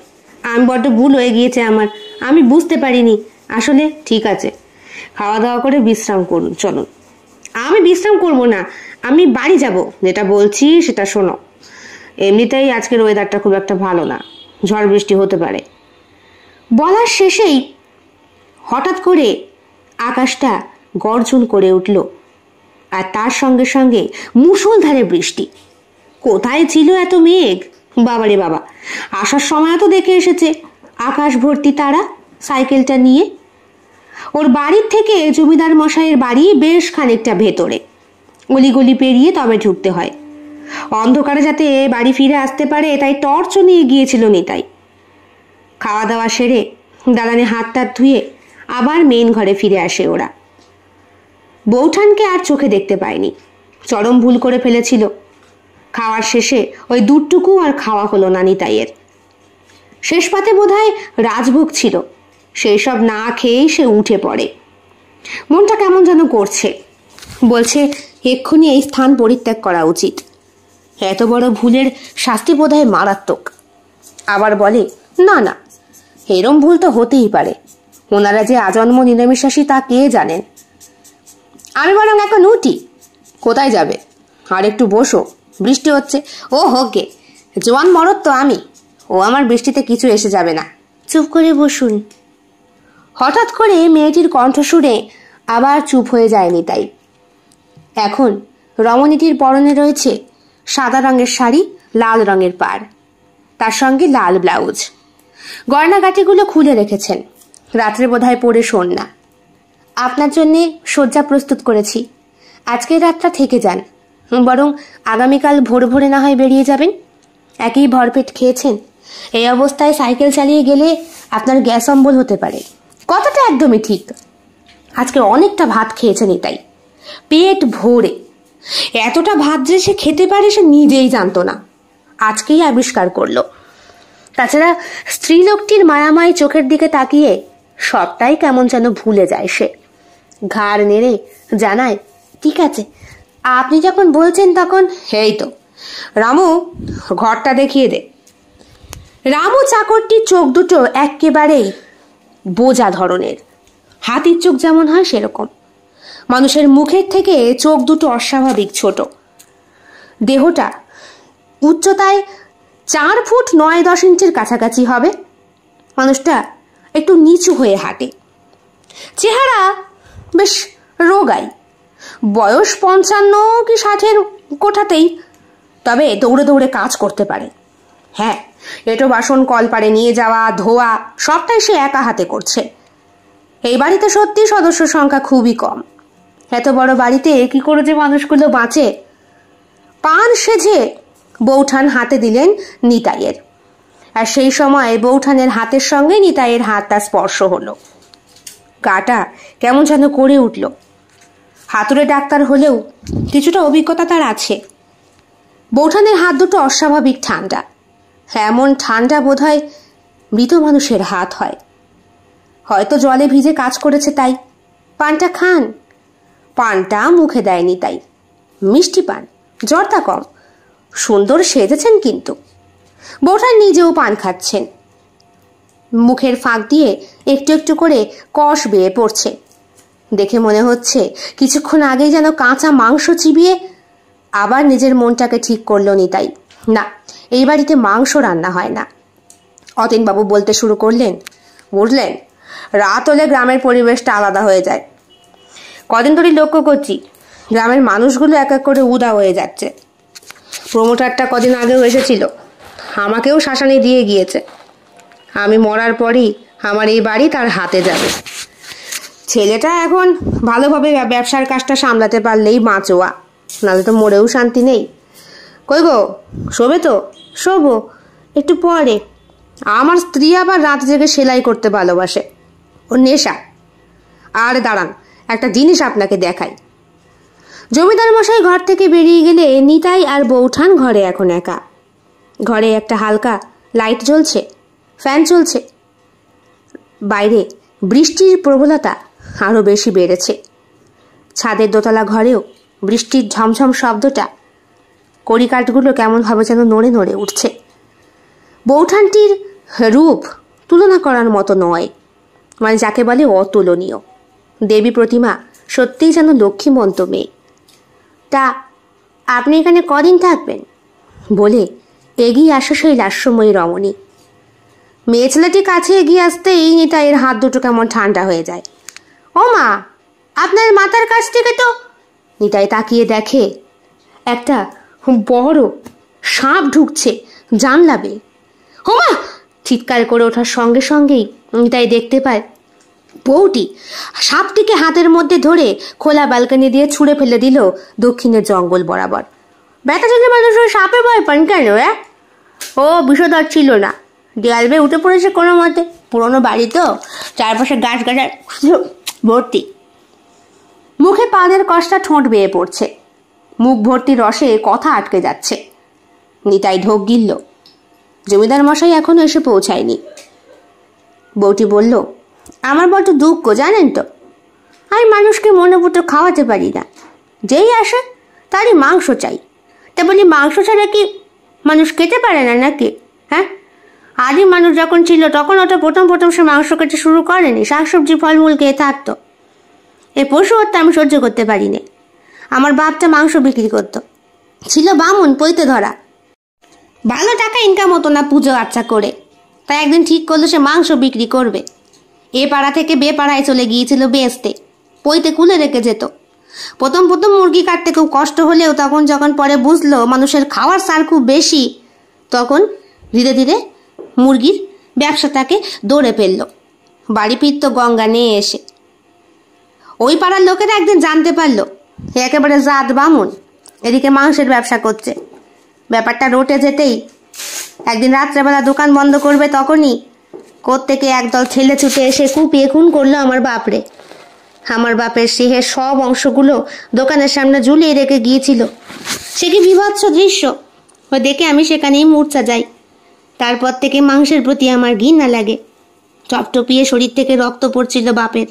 আমি বড্ড ভুল হয়ে গিয়েছে আমার, আমি বুঝতে পারিনি আসলে। ঠিক আছে, খাওয়া দাওয়া করে বিশ্রাম করুন, চলুন। আমি বিশ্রাম করব না, আমি বাড়ি যাব। যেটা বলছি সেটা শোনো। এমনিতেই আজকের ওয়েদারটা খুব একটা ভালো না, ঝড় বৃষ্টি হতে পারে। বলার শেষেই হঠাৎ করে আকাশটা গর্জন করে উঠল, আর তার সঙ্গে সঙ্গে মুষলধারে বৃষ্টি। কোথায় ছিল এত মেঘ? বাবারে বাবা, আসার সময় তো দেখে এসেছে আকাশ ভর্তি তারা সাইকেলটা নিয়ে। ওর বাড়ির থেকে জমিদার মশাইয়ের বাড়ি বেশ খানিকটা ভেতরে, অলিগলি পেরিয়ে তবে ঢুকতে হয়। অন্ধকারে যাতে বাড়ি ফিরে আসতে পারে তাই টর্চও নিয়ে গিয়েছিল নিতাই। খাওয়া দাওয়া সেরে দালানে হাত টাত ধুয়ে আবার মেন ঘরে ফিরে আসে ওরা। বৌঠানকে আর চোখে দেখতে পায়নি, চরম ভুল করে ফেলেছিল। খাওয়ার শেষে ওই দুধটুকু আর খাওয়া হলো না নিতাইয়ের। শেষ পাতে বোধহয় রাজভোগ ছিল, সেই সব না খেয়েই সে উঠে পড়ে। মনটা কেমন যেন করছে, বলছে এক্ষুনি এই স্থান পরিত্যাগ করা উচিত। এত বড় ভুলের শাস্তি বোধহয় মারাত্মক। আবার বলে, না না, এরম ভুল তো হতেই পারে, ওনারা যে আজন্ম নিরামিষাশী তা কে জানেন। আমি বরং এখন উঠি। কোথায় যাবে? আর একটু বসো, বৃষ্টি হচ্ছে। ও হোকে, জোয়ান মরদ তো আমি, ও আমার বৃষ্টিতে কিছু এসে যাবে না। চুপ করে বসুন। হঠাৎ করে মেয়েটির কণ্ঠ শুনে আবার চুপ হয়ে যায়নি তাই। এখন রমণীটির পরনে রয়েছে সাদা রঙের শাড়ি, লাল রঙের পাড়, তার সঙ্গে লাল ব্লাউজ। গয়নাগাটিগুলো খুলে রেখেছেন, রাত্রে বোধহয় পরে শোন না। আপনার জন্যে শয্যা প্রস্তুত করেছি, আজকের রাতটা থেকে যান, বরং আগামীকাল ভোর ভোরে না হয় বেরিয়ে যাবেন। একই ভরপেট খেয়েছেন, এই অবস্থায় সাইকেল চালিয়ে গেলে আপনার গ্যাস অম্বল হতে পারে। কথাটা একদমই ঠিক। আজকে অনেকটা ভাত খেয়েছেন তাই, পেট ভরে। এতটা ভাত যে সে খেতে পারে সে নিজেই জানতো না, আজকেই আবিষ্কার করলো। তাছাড়া স্ত্রীলোকটির মায়াময় চোখের দিকে তাকিয়ে সবটাই কেমন যেন ভুলে যায় সে। ঘাড় নেড়ে জানায়, ঠিক আছে, আপনি যখন বলছেন তখন। এই তো রামু, ঘরটা দেখিয়ে দে। রামু চাকরটির চোখ দুটো একেবারেই বোঝা ধরনের, হাতির চোখ যেমন হয় সেরকম। মানুষের মুখের থেকে চোখ দুটো অস্বাভাবিক ছোট। দেহটা উচ্চতায় 4 ফুট 9-10 ইঞ্চির কাছাকাছি হবে। মানুষটা একটু নিচু হয়ে হাঁটে। চেহারা বেশ রোগাই, বয়স 55 কি 60-এর কোঠাতেই, তবে দৌড়ে দৌড়ে কাজ করতে পারে। হ্যাঁ, এটো বাসন কল পারে নিয়ে যাওয়া, ধোয়া সবটাই সে একা হাতে করছে। এই বাড়িতে সত্যি সদস্য সংখ্যা খুবই কম। এত বড় বাড়িতে কি করে যে মানুষগুলো বাঁচে। পান সেজে বৌঠান হাতে দিলেন নিতাইয়ের, আর সেই সময় বৌঠানের হাতের সঙ্গে নিতাইয়ের হাতটা স্পর্শ হলো। গাটা কেমন যেন করে উঠল। হাতুড়ে ডাক্তার হলেও কিছুটা অভিজ্ঞতা তার আছে। বৌঠানের হাত দুটো অস্বাভাবিক ঠান্ডা, এমন ঠান্ডা বোধহয় মৃত মানুষের হাত হয়। হয়তো জলে ভিজে কাজ করেছে তাই। পানটা খান। পানটা মুখে দেয়নি তাই। মিষ্টি পান, জর্দা কম, সুন্দর সেজেছেন কিন্তু। বৌঠান নিজেও পান খাচ্ছেন। মুখের ফাঁক দিয়ে একটু একটু করে কষ বেয়ে পড়ছে। দেখে মনে হচ্ছে কিছুক্ষণ আগেই যেন কাঁচা মাংস চিবিয়ে আবার নিজের মনটাকে ঠিক করলো নিতাই। না, এই বাড়িতে মাংস রান্না হয় না। অতীনবাবু বলতে শুরু করলেন, বুঝলেন, রাত হলে গ্রামের পরিবেশটা আলাদা হয়ে যায়। কদিন ধরেই লক্ষ্য করছি গ্রামের মানুষগুলো এক এক করে উদা হয়ে যাচ্ছে। প্রমোটারটা কদিন আগেও এসেছিল, আমাকেও শাসানি দিয়ে গিয়েছে। আমি মরার পরই আমার এই বাড়ি তার হাতে যাবে। ছেলেটা এখন ভালোভাবে ব্যবসার কাজটা সামলাতে পারলেই বাঁচোয়া, নাহলে তো মরেও শান্তি নেই। কই গো, শোবে তো? শোবো একটু পরে। আমার স্ত্রী আবার রাত জেগে সেলাই করতে ভালোবাসে, ও নেশা। আর দাঁড়ান, একটা জিনিস আপনাকে দেখাই। জমিদার মশাই ঘর থেকে বেরিয়ে গেলে নিতাই আর বৌঠান ঘরে এখন একা। ঘরে একটা হালকা লাইট জ্বলছে, ফ্যান চলছে। বাইরে বৃষ্টির প্রবলতা আরও বেশি বেড়েছে। ছাদের দোতলা ঘরেও বৃষ্টির ঝমঝম শব্দটা, কড়িকাঠগুলো কেমনভাবে যেন নড়ে নড়ে উঠছে। বৌঠানটির রূপ তুলনা করার মতো নয়, মানে যাকে বলে অতুলনীয়। দেবী প্রতিমা, সত্যিই যেন লক্ষ্মীমন্ত মেয়ে। তা আপনি এখানে কদিন থাকবেন? বলে এগিয়ে আসে সেই লাস্যময়ী রমণী। মেয়ে ছেলেটি কাছে এগিয়ে আসতেই নিতাইয়ের হাত দুটো কেমন ঠান্ডা হয়ে যায়। ও মা, আপনার মাথার কাছ থেকে তো। নিতাই তাকিয়ে দেখে একটা বড় সাপ ঢুকছে জানলা বেয়ে। ও মা! চিৎকার করে ওঠার সঙ্গে সঙ্গেই নিতাই দেখতে পায় বউটি সাপটিকে হাতের মধ্যে ধরে খোলা ব্যালকনি দিয়ে ছুঁড়ে ফেলে দিল দক্ষিণের জঙ্গল বরাবর। ব্যথা ছেলে মানুষ ওই সাপে ভয় পান কেন? ও বিষধর ছিল না, দেয়াল বেয়ে উঠে পড়েছে কোনো মতে। পুরোনো বাড়ি তো, চারপাশে গাছ গাছার ভর্তি। মুখে পানের কষ্টা ঠোঁট বেয়ে পড়ছে, মুখ ভর্তি রসে কথা আটকে যাচ্ছে। নিতাই ঢোক গিলল। জমিদার মশাই এখনো এসে পৌঁছায়নি। বউটি বলল, আমার বড্ড দুঃখ জানেন তো, আমি মানুষকে মনে পুটো খাওয়াতে পারি না। যেই আসে তারই মাংস চাই। তা বলি, মাংস ছাড়া কি মানুষ খেতে পারে না নাকি? হ্যাঁ, আদি মানুষ যখন ছিল তখন ওটা প্রথম সে মাংস খেতে শুরু করেনি, শাকসবজি ফলমূল খেয়ে থাকতো। এই পশু হত্যা আমি সহ্য করতে পারি না। আমার বাপটা মাংস বিক্রি করতো, ছিল বামুন পৈতে ধরা, ভালো টাকা ইনকাম হতো না পুজো আচ্ছা করে। তাই একদিন ঠিক করলো সে মাংস বিক্রি করবে। এ পাড়া থেকে বে পাড়ায় চলে গিয়েছিল বেচতে, পৈতে কুলে রেখে যেত। প্রথম মুরগি কাটতে খুব কষ্ট হলেও তখন যখন পরে বুঝলো মানুষের খাওয়ার সার খুব বেশি, তখন ধীরে ধীরে মুরগির ব্যবসাটাকে দৌড়ে ফেললো। বাড়ি ফিরত গঙ্গা নিয়ে এসে। ওই পাড়ার লোকেরা একদিন জানতে পারলো একেবারে জাত বামুন এদিকে মাংসের ব্যবসা করছে। ব্যাপারটা রটে যেতেই একদিন রাত্রেবেলা দোকান বন্ধ করবে, তখনই কোত্থেকে একদল ছেলে ছুটে এসে কুপিয়ে খুন করলো আমার বাপরে। আমার বাপের সিংহের সব অংশগুলো দোকানের সামনে ঝুলিয়ে রেখে গিয়েছিল। সে কি বিভৎস দৃশ্য! ও দেখে আমি সেখানেই মূর্ছা যাই। তারপর থেকে মাংসের প্রতি আমার ঘৃণা লাগে। টপটপিয়ে শরীর থেকে রক্ত পড়ছিল বাপের,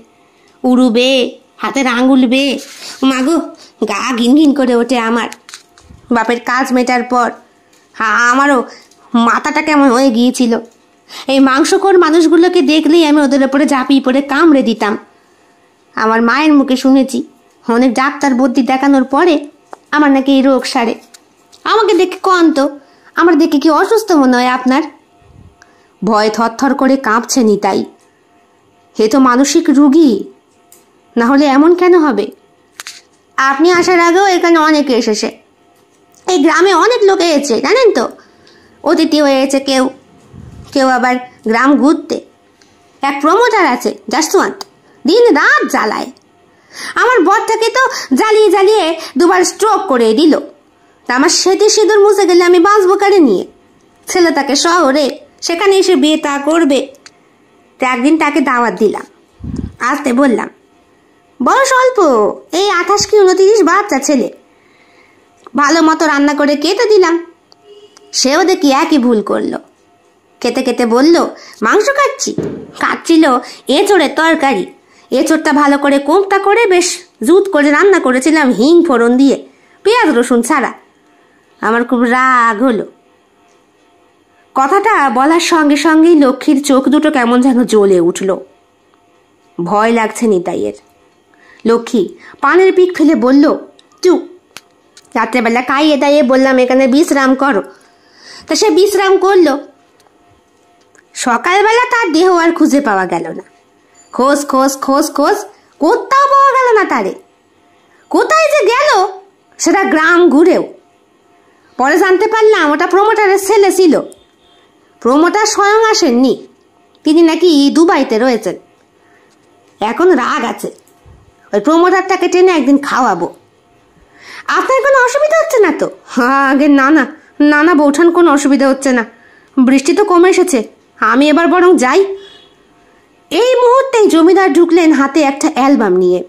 উড়ু বেয়ে, হাতের আঙুল বেয়ে। মাগো, গা ঘিন করে ওঠে আমার। বাপের কাজ মেটার পর আমারও মাথাটা কেমন হয়ে গিয়েছিল। এই মাংসখোর মানুষগুলোকে দেখলেই আমি ওদের ওপরে ঝাঁপিয়ে পড়ে কামড়ে দিতাম। আমার মায়ের মুখে শুনেছি অনেক ডাক্তার বুদ্ধি দেখানোর পরে আমার নাকি এই রোগ সারে। আমাকে দেখে কন তো, আমার দেখে কি অসুস্থ মনে হয় আপনার? ভয় থরথর করে কাঁপছে নিতাই। হে তো মানসিক রুগী, না হলে এমন কেন হবে? আপনি আসার আগেও এখানে অনেকে এসেছে। এই গ্রামে অনেক লোক এসেছে জানেন তো, অতিথি হয়েছে কেউ কেউ আবার গ্রাম ঘুরতে। এক প্রমোটার আছে জাসওয়ান্ত, দিন রাত জ্বালায়। আমার বরটাকে তো জ্বালিয়ে জ্বালিয়ে দুবার স্ট্রোক করে দিল। তা আমার সেটি সিঁদুর মুছে গেলে আমি বাঁচবো কারে নিয়ে? ছেলে তাকে শহরে, সেখানে এসে বিয়ে তা করবে। তো একদিন তাকে দাওয়াত দিলাম, আসতে বললাম। বয়স অল্প, এই 28 কি 29 বাচ্চা ছেলে। ভালো মতো রান্না করে খেতে দিলাম। সেও দেখি একই ভুল করলো। খেতে খেতে বলল, মাংস কাটছিল এঁচোড়ের তরকারি। এঁচোড়টা ভালো করে কোঁকটা করে বেশ জুত করে রান্না করেছিলাম হিং ফোড়ন দিয়ে, পেঁয়াজ রসুন ছাড়া। আমার খুব রাগ হলো। কথাটা বলার সঙ্গে সঙ্গেই লক্ষ্মীর চোখ দুটো কেমন যেন জ্বলে উঠল। ভয় লাগছে নিতাইয়ের। লক্ষ্মী পানের পিক ফেলে বলল, চুপ। রাত্রেবেলা খাইয়ে দাইয়ে বললাম এখানে বিশ্রাম করো, তা সে বিশ্রাম করলো। সকালবেলা তার দেহ আর খুঁজে পাওয়া গেল না। খোঁজ খোঁজ খোঁজ খোঁজ, কোথাও পাওয়া গেল না তারে। কোথায় যে গেল সেটা গ্রাম ঘুরেও। পরে জানতে পারলাম ওটা প্রমোটারের ছেলে ছিল। প্রমোটার স্বয়ং আসেননি, তিনি নাকি দুবাইতে রয়েছেন। এখন রাগ আছে, ওই প্রমোটারটাকে টেনে একদিন খাওয়াবো। আপনার কোনো অসুবিধা হচ্ছে না তো? হ্যাঁ আগে না না বৌঠান, কোনো অসুবিধা হচ্ছে না। বৃষ্টি তো কমে এসেছে, আমি এবার বরং যাই। এই মুহূর্তেই জমিদার ঢুকলেন হাতে একটা অ্যালবাম নিয়ে।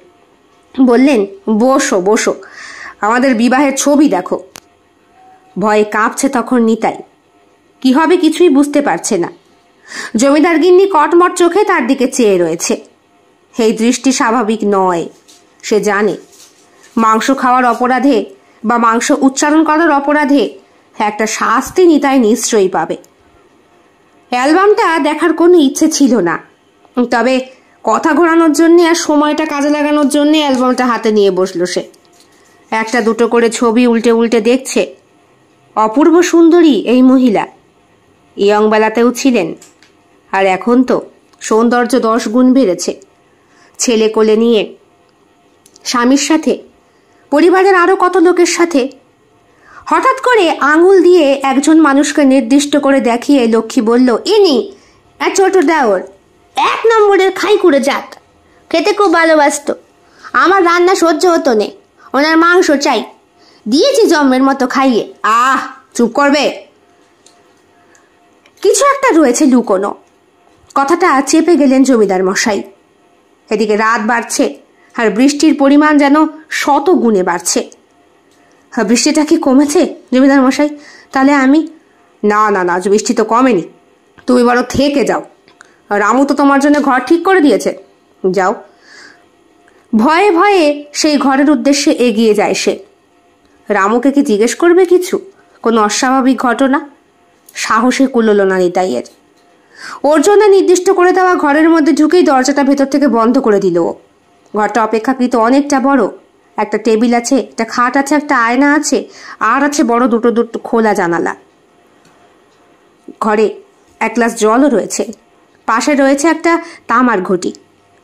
বললেন, বসো বসো, আমাদের বিবাহের ছবি দেখো। ভয়ে কাঁপছে তখন নিতাই। কি হবে কিছুই বুঝতে পারছে না। জমিদার গিন্নি কটমট চোখে তার দিকে চেয়ে রয়েছে। এই দৃষ্টি স্বাভাবিক নয়, সে জানে। মাংস খাওয়ার অপরাধে বা মাংস উচ্চারণ করার অপরাধে একটা শাস্তি নিতাই নিশ্চয়ই পাবে। অ্যালবামটা দেখার কোনো ইচ্ছে ছিল না, তবে কথা ঘোরানোর জন্যে আর সময়টা কাজে লাগানোর জন্যে অ্যালবামটা হাতে নিয়ে বসলো সে। একটা দুটো করে ছবি উল্টে উল্টে দেখছে। অপূর্ব সুন্দরী এই মহিলা। ইয়ং বেলাতেও ছিলেন, আর এখন তো সৌন্দর্য 10 গুণ বেড়েছে। ছেলে কোলে নিয়ে, স্বামীর সাথে, পরিবারের আরো কত লোকের সাথে। হঠাৎ করে আঙুল দিয়ে একজন মানুষকে নির্দিষ্ট করে দেখিয়ে লক্ষ্মী বলল, ইনি এক ছোট দেওর, 1 নম্বরের খাই করে জাত। খেতে খুব ভালোবাসত। আমার রান্না সহ্য হতো নে, ওনার মাংস চাই। দিয়েছি জম্মের মতো খাইয়ে। আহ, চুপ করবে। কিছু একটা রয়েছে লুকোনো। কথাটা চেপে গেলেন জমিদার মশাই। এদিকে রাত বাড়ছে আর বৃষ্টির পরিমাণ যেন 100 গুণে বাড়ছে। বৃষ্টিটা কি কমেছে জমিদার মশাই? তাহলে আমি না না না, বৃষ্টি তো কমেনি। তুমি বরং থেকে যাও, রামু তো তোমার জন্য ঘর ঠিক করে দিয়েছে। যাও। ভয়ে ভয়ে সেই ঘরের উদ্দেশ্যে এগিয়ে যায় সে। রামুকে কি জিজ্ঞেস করবে কিছু, কোনো অস্বাভাবিক ঘটনা? সাহসে কুলোলো না নিতাইয়ের। ওর জন্য নির্দিষ্ট করে দেওয়া ঘরের মধ্যে ঢুকেই দরজাটা ভেতর থেকে বন্ধ করে দিল। ঘরটা অপেক্ষাকৃত অনেকটা বড়। একটা টেবিল আছে, একটা খাট আছে, একটা আয়না আছে, আর আছে বড় দুটো খোলা জানালা। ঘরে 1 গ্লাস জলও রয়েছে। পাশে রয়েছে একটা তামার ঘটি,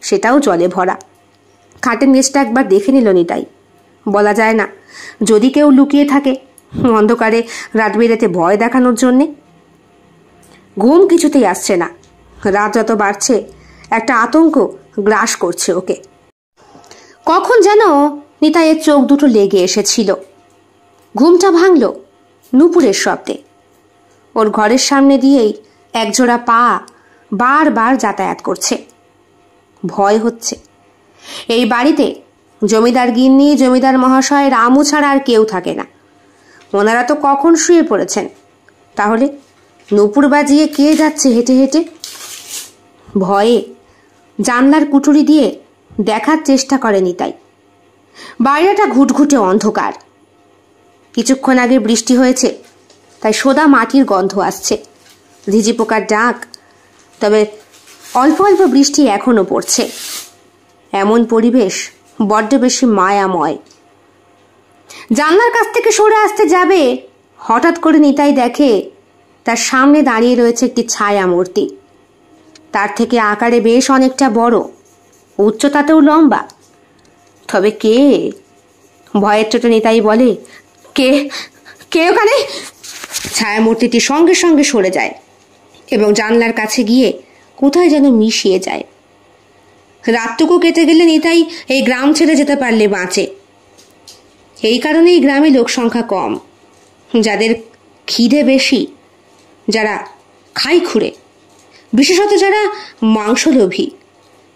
সেটাও জলে ভরা। খাটের নিচটা একবার দেখে নিল নিতাই। বলা যায় না, যদি কেউ লুকিয়ে থাকে অন্ধকারে রাত বেরাতে ভয় দেখানোর জন্যে। ঘুম কিছুতেই আসছে না। রাত যত বাড়ছে একটা আতঙ্ক গ্রাস করছে ওকে। কখন যেন নিতাইয়ের চোখ দুটো লেগে এসেছিল। ঘুমটা ভাঙল নুপুরের শব্দে। ওর ঘরের সামনে দিয়েই একজোড়া পা বারবার যাতায়াত করছে। ভয় হচ্ছে। এই বাড়িতে জমিদার গিন্নি, জমিদার মহাশয়, রামু ছাড়া আর কেউ থাকে না। ওনারা তো কখন শুয়ে পড়েছেন। তাহলে নুপুর বাজিয়ে কে যাচ্ছে হেঁটে হেঁটে? ভয়ে জানলার কুটুরি দিয়ে দেখার চেষ্টা করে নিতাই। বাইরেটা ঘুটঘুটে অন্ধকার। কিছুক্ষণ আগে বৃষ্টি হয়েছে, তাই সোদা মাটির গন্ধ আসছে, ঝিঝি পোকার ডাক। তবে অল্প অল্প বৃষ্টি এখনো পড়ছে। এমন পরিবেশ বড্ড বেশি মায়াময়। জানলার কাছ থেকে সরে আসতে যাবে, হঠাৎ করে নিতাই দেখে তার সামনে দাঁড়িয়ে রয়েছে একটি ছায়া মূর্তি। তার থেকে আকারে বেশ অনেকটা বড়, উচ্চতাতেও লম্বা। তবে কে? ভয়ের চোটে নিতাই বলে, কে কে ওখানে? ছায়ামূর্তিটি সঙ্গে সঙ্গে সরে যায় এবং জানলার কাছে গিয়ে কোথায় যেন মিশিয়ে যায়। রাতটুকু কেটে গেলে নিতাই এই গ্রাম ছেড়ে যেতে পারলে বাঁচে। এই কারণে এই গ্রামে লোক সংখ্যা কম, যাদের খিদে বেশি, যারা খাই খুঁড়ে, বিশেষত যারা মাংসলোভী,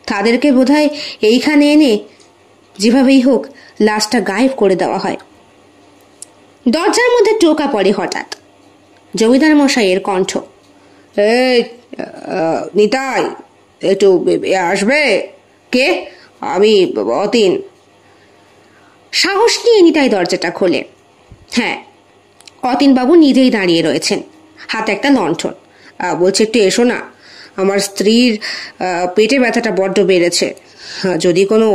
তাদেরকে বোধহয় এইখানে এনে যেভাবেই হোক লাশটা গায়েব করে দেওয়া হয়। দরজার মধ্যে টোকা পড়ে হঠাৎ। জমিদার মশাইয়ের কণ্ঠ, এই নিতাই, একটু আসবে? কে? আমি অতীন। সাহস নিয়ে নিতাই দরজাটা খোলে। হ্যাঁ, অতীনবাবু নিজেই দাঁড়িয়ে রয়েছেন, হাতে একটা লণ্ঠন। বলছে, একটু এসো না, আমার স্ত্রীর পেটে ব্যথাটা বড্ড বেড়েছে, যদি কোনো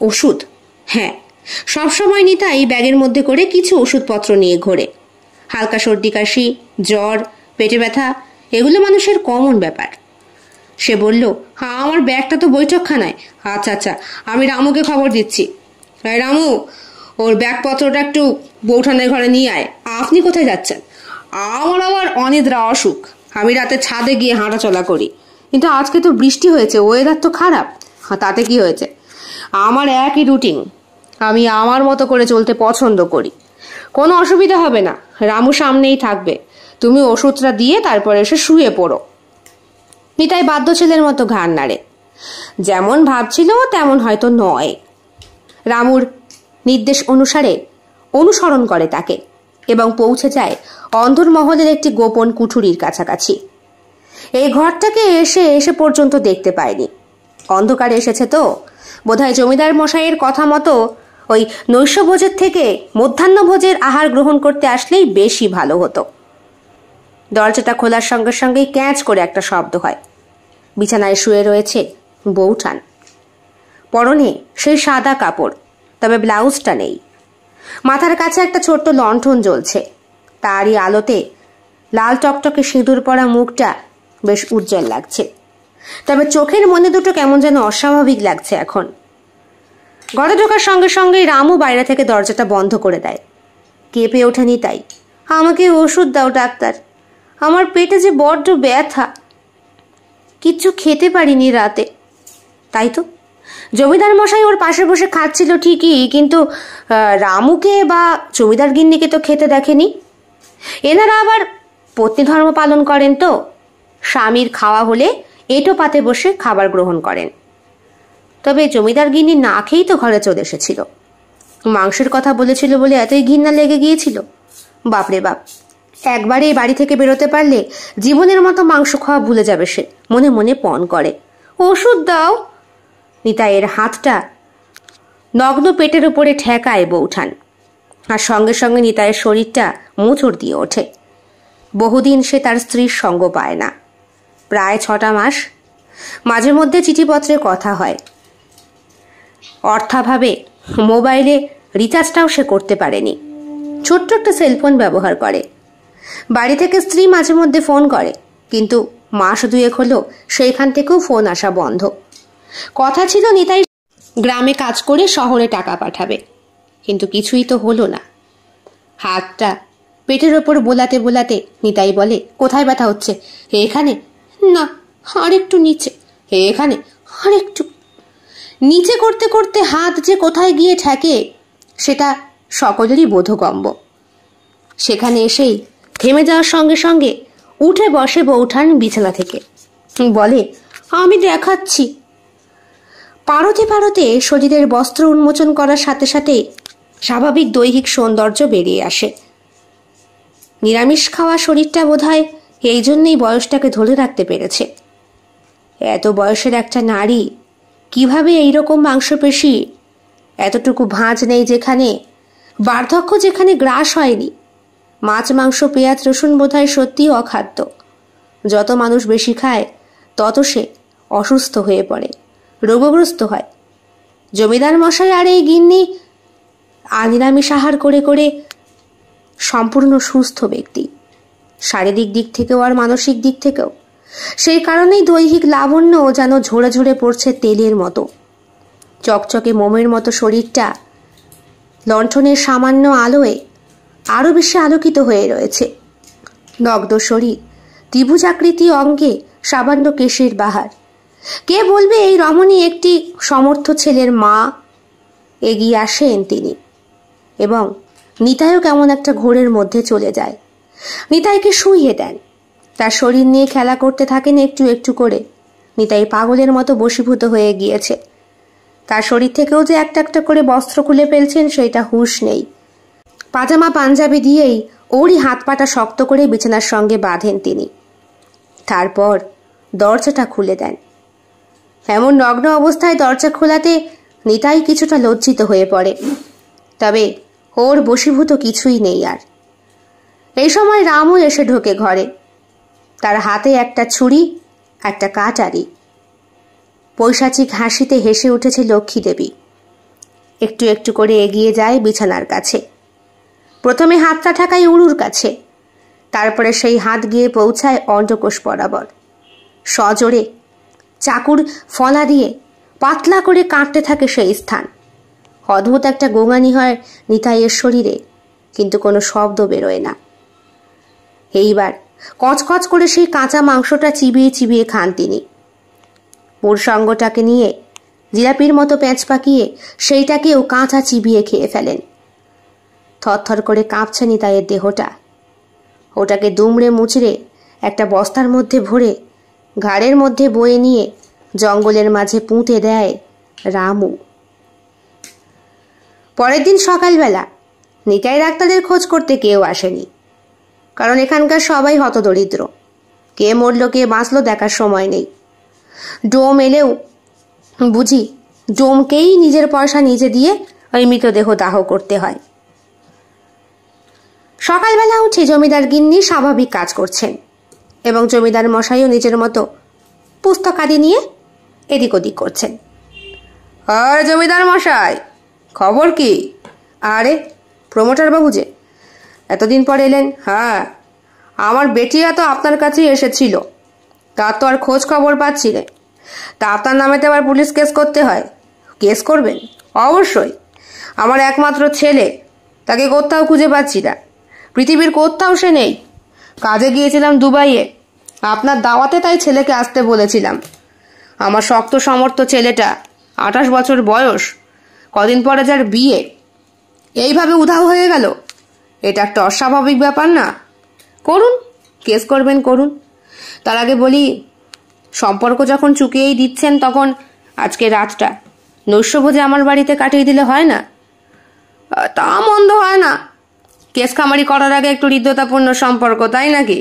ওষুধ। হ্যাঁ, সবসময় নিতাই ব্যাগের মধ্যে করে কিছু ওষুধপত্র নিয়ে ঘোরে। হালকা সর্দি কাশি, জ্বর, পেটে ব্যথা, এগুলো মানুষের কমন ব্যাপার। সে বলল, হ্যাঁ, আমার ব্যাগটা তো বৈঠকখানায়। আচ্ছা, আমি রামুকে খবর দিচ্ছি। রামু, ওর ব্যাগপত্রটা একটু বৌঠানের ঘরে নিয়ে আয়। আপনি কোথায় যাচ্ছেন? আমার আবার অনিদ্রা অসুখ, আমি রাতে ছাদে গিয়ে হাঁটাচলা করি। কিন্তু আজকে তো বৃষ্টি হয়েছে, ওয়েদার তো খারাপ। তাতে কি হয়েছে? আমার একই রুটিন, আমি আমার মতো করে চলতে পছন্দ করি। কোনো অসুবিধা হবে না, রামু সামনেই থাকবে। তুমি ওষুধটা দিয়ে তারপরে এসে শুয়ে পড়ো। নিতাই বাধ্য ছেলের মতো ঘাড় নাড়ে। যেমন ভাবছিল তেমন হয়তো নয়। রামুর নির্দেশ অনুসারে অনুসরণ করে তাকে এবং পৌঁছে যায় অন্দরমহলের একটি গোপন কুঠুরির কাছাকাছি। এই ঘরটাকে এসে পর্যন্ত দেখতে পায়নি, অন্ধকারে এসেছে তো। বোধহয় জমিদার মশাইয়ের কথা মতো ওই নৈশভোজের থেকে মধ্যাহ্নভোজের আহার গ্রহণ করতে আসলেই বেশি ভালো হতো। দরজাটা খোলার সঙ্গে সঙ্গেই ক্যাঁচ করে একটা শব্দ হয়। বিছানায় শুয়ে রয়েছে বৌঠান। পরনে সেই সাদা কাপড়, তবে ব্লাউজটা নেই। মাথার কাছে একটা ছোট্ট লণ্ঠন জ্বলছে, তারই আলোতে লাল টকটকে সিঁদুর পরা মুখটা বেশ উজ্জ্বল লাগছে। তবে চোখের মনে দুটো কেমন যেন অস্বাভাবিক লাগছে এখন। ঘরে ঢোকার সঙ্গে সঙ্গেই রামু বাইরে থেকে দরজাটা বন্ধ করে দেয়। কেঁপে ওঠে নিতাই, আমাকে ওষুধ দাও ডাক্তার, আমার পেটে যে বড্ড ব্যথা, কিচ্ছু খেতে পারিনি রাতে। তাই তো, জমিদার মশাই ওর পাশে বসে খাচ্ছিল ঠিকই, কিন্তু রামুকে বা জমিদার গিন্নিকে তো খেতে দেখেনি। এনারা আবার পত্নী ধর্ম পালন করেন তো, স্বামীর খাওয়া হলে এঁটো পাতে বসে খাবার গ্রহণ করেন। তবে জমিদার গিন্নি না খেয়েই তো ঘরে চলে এসেছিল। মাংসের কথা বলেছিল বলে এতই ঘৃণা লেগে গিয়েছিল। বাপরে বাপ, একবারে এই বাড়ি থেকে বেরোতে পারলে জীবনের মতো মাংস খাওয়া ভুলে যাবে সে। মনে মনে পণ করে, ওষুধ দাও। নিতাইয়ের হাতটা নগ্ন পেটের উপরে ঠেকায় বৌঠান, আর সঙ্গে সঙ্গে নিতাইয়ের শরীরটা মোচড় দিয়ে ওঠে। বহুদিন সে তার স্ত্রীর সঙ্গ পায় না, প্রায় 6টা মাস। মাঝে মধ্যে চিঠিপত্রে কথা হয়, অর্থাভাবে মোবাইলে রিচার্জটাও সে করতে পারেনি। ছোট্ট একটা সেলফোন ব্যবহার করে। বাড়ি থেকে স্ত্রী মাঝে মধ্যে ফোন করে, কিন্তু মাস 2 হলো সেইখান থেকেও ফোন আসা বন্ধ। কথা ছিল নিতাই গ্রামে কাজ করে শহরে টাকা পাঠাবে, কিন্তু কিছুই তো হলো না। হাতটা পেটের ওপর বোলাতে বোলাতে নিতাই বলে, কোথায় ব্যথা হচ্ছে? এখানে না, আরেকটু নিচে। এখানে আরেকটু নিচে করতে করতে হাত যে কোথায় গিয়ে ঠেকে সেটা সকলেরই বোধগম্য। সেখানে এসেই থেমে যাওয়ার সঙ্গে সঙ্গে উঠে বসে বৌঠান বিছানা থেকে, বলে, আমি দেখাচ্ছি। পারতে পারতে শরীরের বস্ত্র উন্মোচন করার সাথে সাথে স্বাভাবিক দৈহিক সৌন্দর্য বেরিয়ে আসে। নিরামিষ খাওয়া শরীরটা বোধহয় এই জন্যই বয়সটাকে ধরে রাখতে পেরেছে। এত বয়সের একটা নারী কিভাবে এইরকম মাংসপেশি, এতটুকু ভাঁজ নেই যেখানে, বার্ধক্য যেখানে গ্রাস হয়নি। মাছ, মাংস, পেঁয়াজ, রসুন বোধহয় সত্যিই অখাদ্য। যত মানুষ বেশি খায় তত সে অসুস্থ হয়ে পড়ে, রোগগ্রস্ত হয়। জমিদার মশাই আর এই গিন্নি নিরামিষ আহার করে করে সম্পূর্ণ সুস্থ ব্যক্তি, শারীরিক দিক থেকেও আর মানসিক দিক থেকেও। সেই কারণেই দৈহিক লাবণ্য যেন ঝরে ঝরে পড়ছে তেলের মতো। চকচকে মোমের মতো শরীরটা লণ্ঠনের সামান্য আলোয় আরও বেশি আলোকিত হয়ে রয়েছে। নগ্ন শরীর, ত্রিভুজাকৃতি অঙ্গে সামান্য কেশের বাহার, কে বলবে এই রমণী একটি সমর্থ ছেলের মা? এগিয়ে আসেন তিনি, এবং নিতাইও কেমন একটা ঘোরের মধ্যে চলে যায়। নিতাইকে শুইয়ে দেন, তার শরীর নিয়ে খেলা করতে থাকেন একটু একটু করে। নিতাই পাগলের মতো বশীভূত হয়ে গিয়েছে। তার শরীর থেকেও যে একটা একটা করে বস্ত্র খুলে ফেলছেন সেইটা হুঁশ নেই। পাজামা পাঞ্জাবি দিয়েই ওরই হাত পাটা শক্ত করে বিছানার সঙ্গে বাঁধেন তিনি। তারপর দরজাটা খুলে দেন। এমন নগ্ন অবস্থায় দরজা খোলাতে নিতাই কিছুটা লজ্জিত হয়ে পড়ে, তবে ওর বশীভূত কিছুই নেই আর। এই সময় রামও এসে ঢোকে ঘরে। তার হাতে একটা ছুরি, একটা কাটারি। পৈশাচিক হাসিতে হেসে উঠেছে লক্ষ্মী দেবী। একটু একটু করে এগিয়ে যায় বিছানার কাছে। প্রথমে হাতটা ঠেকায় উরুর কাছে, তারপরে সেই হাত গিয়ে পৌঁছায় অন্ডকোষ বরাবর। সজোরে চাকুর ফলা দিয়ে পাতলা করে কাটতে থাকে সেই স্থান। অদ্ভুত একটা গোঙানি হয় নিতাইয়ের শরীরে, কিন্তু কোনো শব্দ বেরোয় না। এইবার কচকচ করে সেই কাঁচা মাংসটা চিবিয়ে চিবিয়ে খান তিনি। পুরসঙ্গটাকে নিয়ে জিলাপির মতো প্যাঁচ পাকিয়ে সেইটাকেও কাঁচা চিবিয়ে খেয়ে ফেলেন। থরথর করে কাঁপছে নিতাইয়ের দেহটা। ওটাকে দুমড়ে মুচড়ে একটা বস্তার মধ্যে ভরে ঘাড়ের মধ্যে বয়ে নিয়ে জঙ্গলের মাঝে পুঁতে দেয় রামু। পরের দিন সকালবেলা নিতাই ডাক্তারের খোঁজ করতে কেউ আসেনি, কারণ এখানকার সবাই হতদরিদ্র। কে মরল কে বাঁচল দেখার সময় নেই। ডোম এলেও বুঝি ডোমকেই নিজের পয়সা নিজে দিয়ে ওই মৃতদেহ দাহ করতে হয়। সকালবেলা উঠে জমিদার গিন্নি স্বাভাবিক কাজ করছেন, এবং জমিদার মশাইও নিজের মতো পুস্তকাদি নিয়ে এদিক ওদিক করছেন। আরে জমিদার মশাই, খবর কি? আরে প্রমোটার বাবু যে, এতদিন পর এলেন? হ্যাঁ, আমার বেটিরা তো আপনার কাছেই এসেছিল, তার তো আর খোঁজ খবর পাচ্ছি না। তা আপনার নামেতে আবার পুলিশ কেস করতে হয়? কেস করবেন? অবশ্যই। আমার একমাত্র ছেলে, তাকে কোথাও খুঁজে পাচ্ছি না, পৃথিবীর কোথাও সে নেই। কাজে গিয়েছিলাম দুবাইয়ে, আপনার দাওয়াতে তাই ছেলেকে আসতে বলেছিলাম। আমার শক্ত সমর্থ ছেলেটা, 28 বছর বয়স, কদিন পরে যার বিয়ে, এইভাবে উধাও হয়ে গেল। এটা একটা অস্বাভাবিক ব্যাপার না? করুন, কেস করবেন করুন। তার আগে বলি, সম্পর্ক যখন চুকিয়েই দিচ্ছেন, তখন আজকে রাতটা নৈশভোজে আমার বাড়িতে কাটিয়ে দিলে হয় না? তা মন্দ হয় না। কেস খামারি করার আগে একটু হৃদ্যতাপূর্ণ সম্পর্ক, তাই নাকি?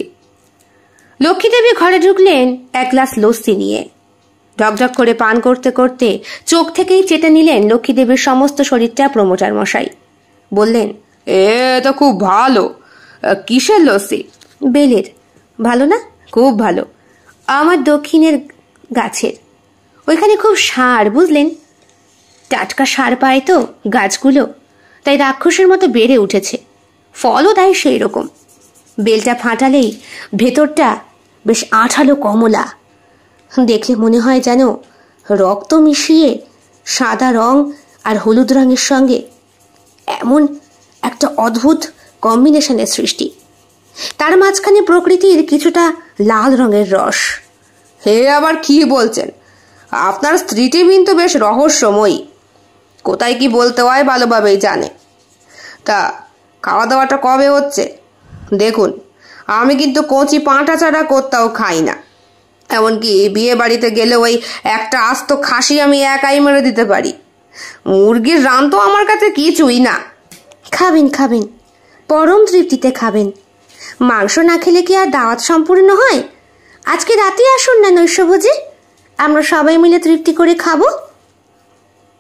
লক্ষ্মীদেবী ঘরে ঢুকলেন এক গ্লাস লস্যি নিয়ে। ঢকঢক করে পান করতে করতে চোখ থেকেই চেটে নিলেন লক্ষ্মীদেবীর সমস্ত শরীরটা প্রমোটার মশাই। বললেন, এ তো খুব ভালো। কিসের লস্যি? বেলের। ভালো না? খুব ভালো। আমার দক্ষিণের গাছের, ওইখানে খুব সার, বুঝলেন? টাটকা সার পায় তো গাছগুলো, তাই রাক্ষসের মতো বেড়ে উঠেছে। ফলও দেয় সেই রকম। বেলটা ফাটালেই ভেতরটা বেশ আঠালো কমলা। দেখলে মনে হয় যেন রক্ত মিশিয়ে সাদা রং আর হলুদ রঙের সঙ্গে এমন একটা অদ্ভুত কম্বিনেশনের সৃষ্টি। তার মাঝখানে প্রকৃতির কিছুটা লাল রঙের রস। হে আবার কি বলছেন? আপনার স্ত্রীটি কিন্তু বেশ রহস্যময়ী। কোথায় কি বলতে হয় ভালোভাবেই জানে। তা খাওয়া দাওয়াটা কবে হচ্ছে? দেখুন, আমি কিন্তু কচি পাঁটা ছাড়া কোথাও খাই না। এমনকি বিয়ে বাড়িতে গেলে ওই একটা আস্ত খাসি আমি একাই মেরে দিতে পারি। মুরগির রান তো আমার কাছে কিছুই না। খাবেন খাবেন, পরম তৃপ্তিতে খাবেন। মাংস না খেলে কি আর দাওয়াত সম্পূর্ণ হয়? আজকে রাতে আসুন না নৈশভোজে, আমরা সবাই মিলে তৃপ্তি করে খাবো।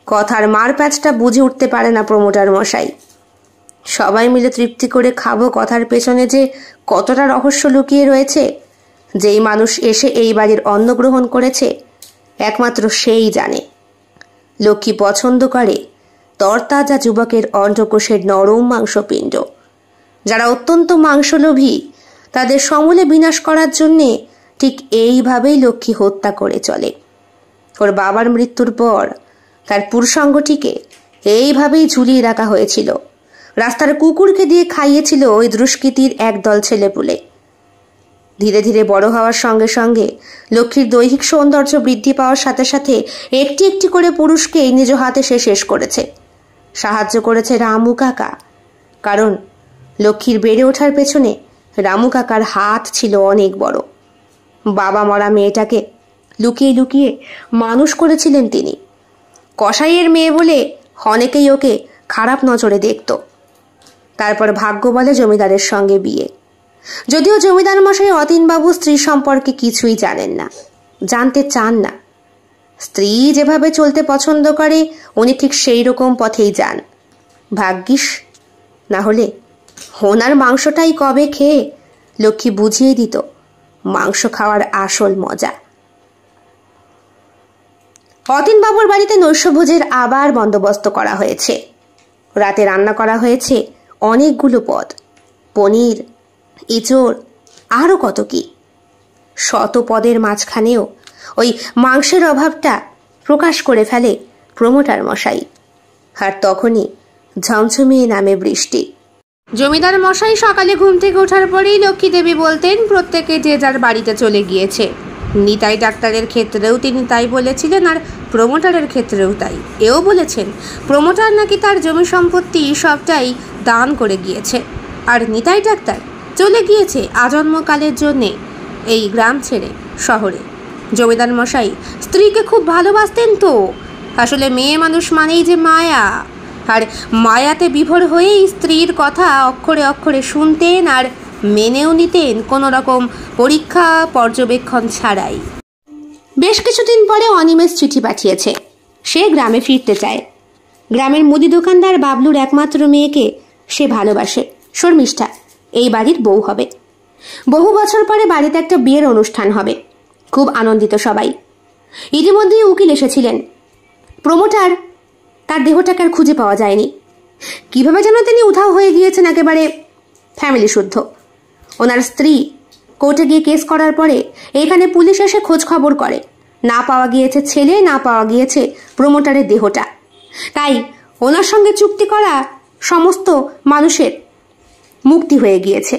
কথার মার প্যাচটা বুঝে উঠতে পারে না প্রমোটার মশাই। সবাই মিলে তৃপ্তি করে খাবো কথার পেছনে যে কতটা রহস্য লুকিয়ে রয়েছে, যেই মানুষ এসে এই বাড়ির অন্ন গ্রহণ করেছে একমাত্র সেই জানে। লক্ষ্মী পছন্দ করে তরতাজা যুবকের অন্ডকোষের নরম মাংসপিণ্ড। যারা অত্যন্ত মাংসলোভী, তাদের সমূলে বিনাশ করার জন্যে ঠিক এইভাবেই লক্ষ্মী হত্যা করে চলে। ওর বাবার মৃত্যুর পর তার পুরসঙ্গটিকে এইভাবেই ঝুলিয়ে রাখা হয়েছিল। রাস্তার কুকুরকে দিয়ে খাইয়েছিল ওই দুষ্কৃতীর একদল ছেলেপুলে। ধীরে ধীরে বড় হওয়ার সঙ্গে সঙ্গে লক্ষ্মীর দৈহিক সৌন্দর্য বৃদ্ধি পাওয়ার সাথে সাথে একটি একটি করে পুরুষকে নিজ হাতে সে শেষ করেছে। সাহায্য করেছে রামু কাকা, কারণ লক্ষ্মীর বেড়ে ওঠার পেছনে রামু কাকার হাত ছিল অনেক বড়। বাবা মরা মেয়েটাকে লুকিয়ে লুকিয়ে মানুষ করেছিলেন তিনি। কসাইয়ের মেয়ে বলে অনেকেই ওকে খারাপ নজরে দেখত। তারপর ভাগ্য বলে জমিদারের সঙ্গে বিয়ে। যদিও জমিদার মশাই অতীনবাবু স্ত্রী সম্পর্কে কিছুই জানেন না, জানতে চান না। স্ত্রী যেভাবে চলতে পছন্দ করে উনি ঠিক সেই রকম পথেই যান। ভাগ্যিস, না হলে ওনার মাংসটাই কবে খেয়ে লক্ষ্মী বুঝিয়ে দিত মাংস খাওয়ার আসল মজা। অতীনবাবুর বাড়িতে নৈশভোজের আবার বন্দোবস্ত করা হয়েছে। রাতে রান্না করা হয়েছে অনেকগুলো পদ, পনির, ইঁচড়, আরও কত কি। শত পদের মাঝখানেও ওই মাংসের অভাবটা প্রকাশ করে ফেলে প্রমোটার মশাই। আর তখনই ঝমঝমিয়ে নামে বৃষ্টি। জমিদার মশাই সকালে ঘুম থেকে ওঠার পরেই লক্ষ্মী দেবী বলতেন প্রত্যেকে যে যার বাড়িতে চলে গিয়েছে। নিতাই ডাক্তারের ক্ষেত্রেও তিনি তাই বলেছিলেন, আর প্রমোটারের ক্ষেত্রেও তাই। এও বলেছেন প্রমোটার নাকি তার জমি সম্পত্তি সবটাই দান করে গিয়েছে, আর নিতাই ডাক্তার চলে গিয়েছে আজন্মকালের জন্যে এই গ্রাম ছেড়ে শহরে। জমিদার মশাই স্ত্রীকে খুব ভালোবাসতেন তো। আসলে মেয়ে মানুষ মানেই যে মায়া, আর মায়াতে বিভোর হয়েই স্ত্রীর কথা অক্ষরে অক্ষরে শুনতেন আর মেনেও নিতেন কোনো রকম পরীক্ষা পর্যবেক্ষণ ছাড়াই। বেশ কিছুদিন পরে অনিমেষ চিঠি পাঠিয়েছে, সে গ্রামে ফিরতে চায়। গ্রামের মুদি দোকানদার বাবলুর একমাত্র মেয়েকে সে ভালোবাসে। শর্মিষ্ঠা এই বাড়ির বউ হবে। বহু বছর পরে বাড়িতে একটা বিয়ের অনুষ্ঠান হবে, খুব আনন্দিত সবাই। ইতিমধ্যেই উকিল এসেছিলেন। প্রমোটার তার দেহটাকে আর খুঁজে পাওয়া যায়নি। কিভাবে যেন তিনি উধাও হয়ে গিয়েছেন, একেবারে ফ্যামিলি শুদ্ধ। ওনার স্ত্রী কোর্টে গিয়ে কেস করার পরে এখানে পুলিশ এসে খোঁজ খবর করে, না পাওয়া গিয়েছে ছেলে, না পাওয়া গিয়েছে প্রমোটারের দেহটা। তাই ওনার সঙ্গে চুক্তি করা সমস্ত মানুষের মুক্তি হয়ে গিয়েছে।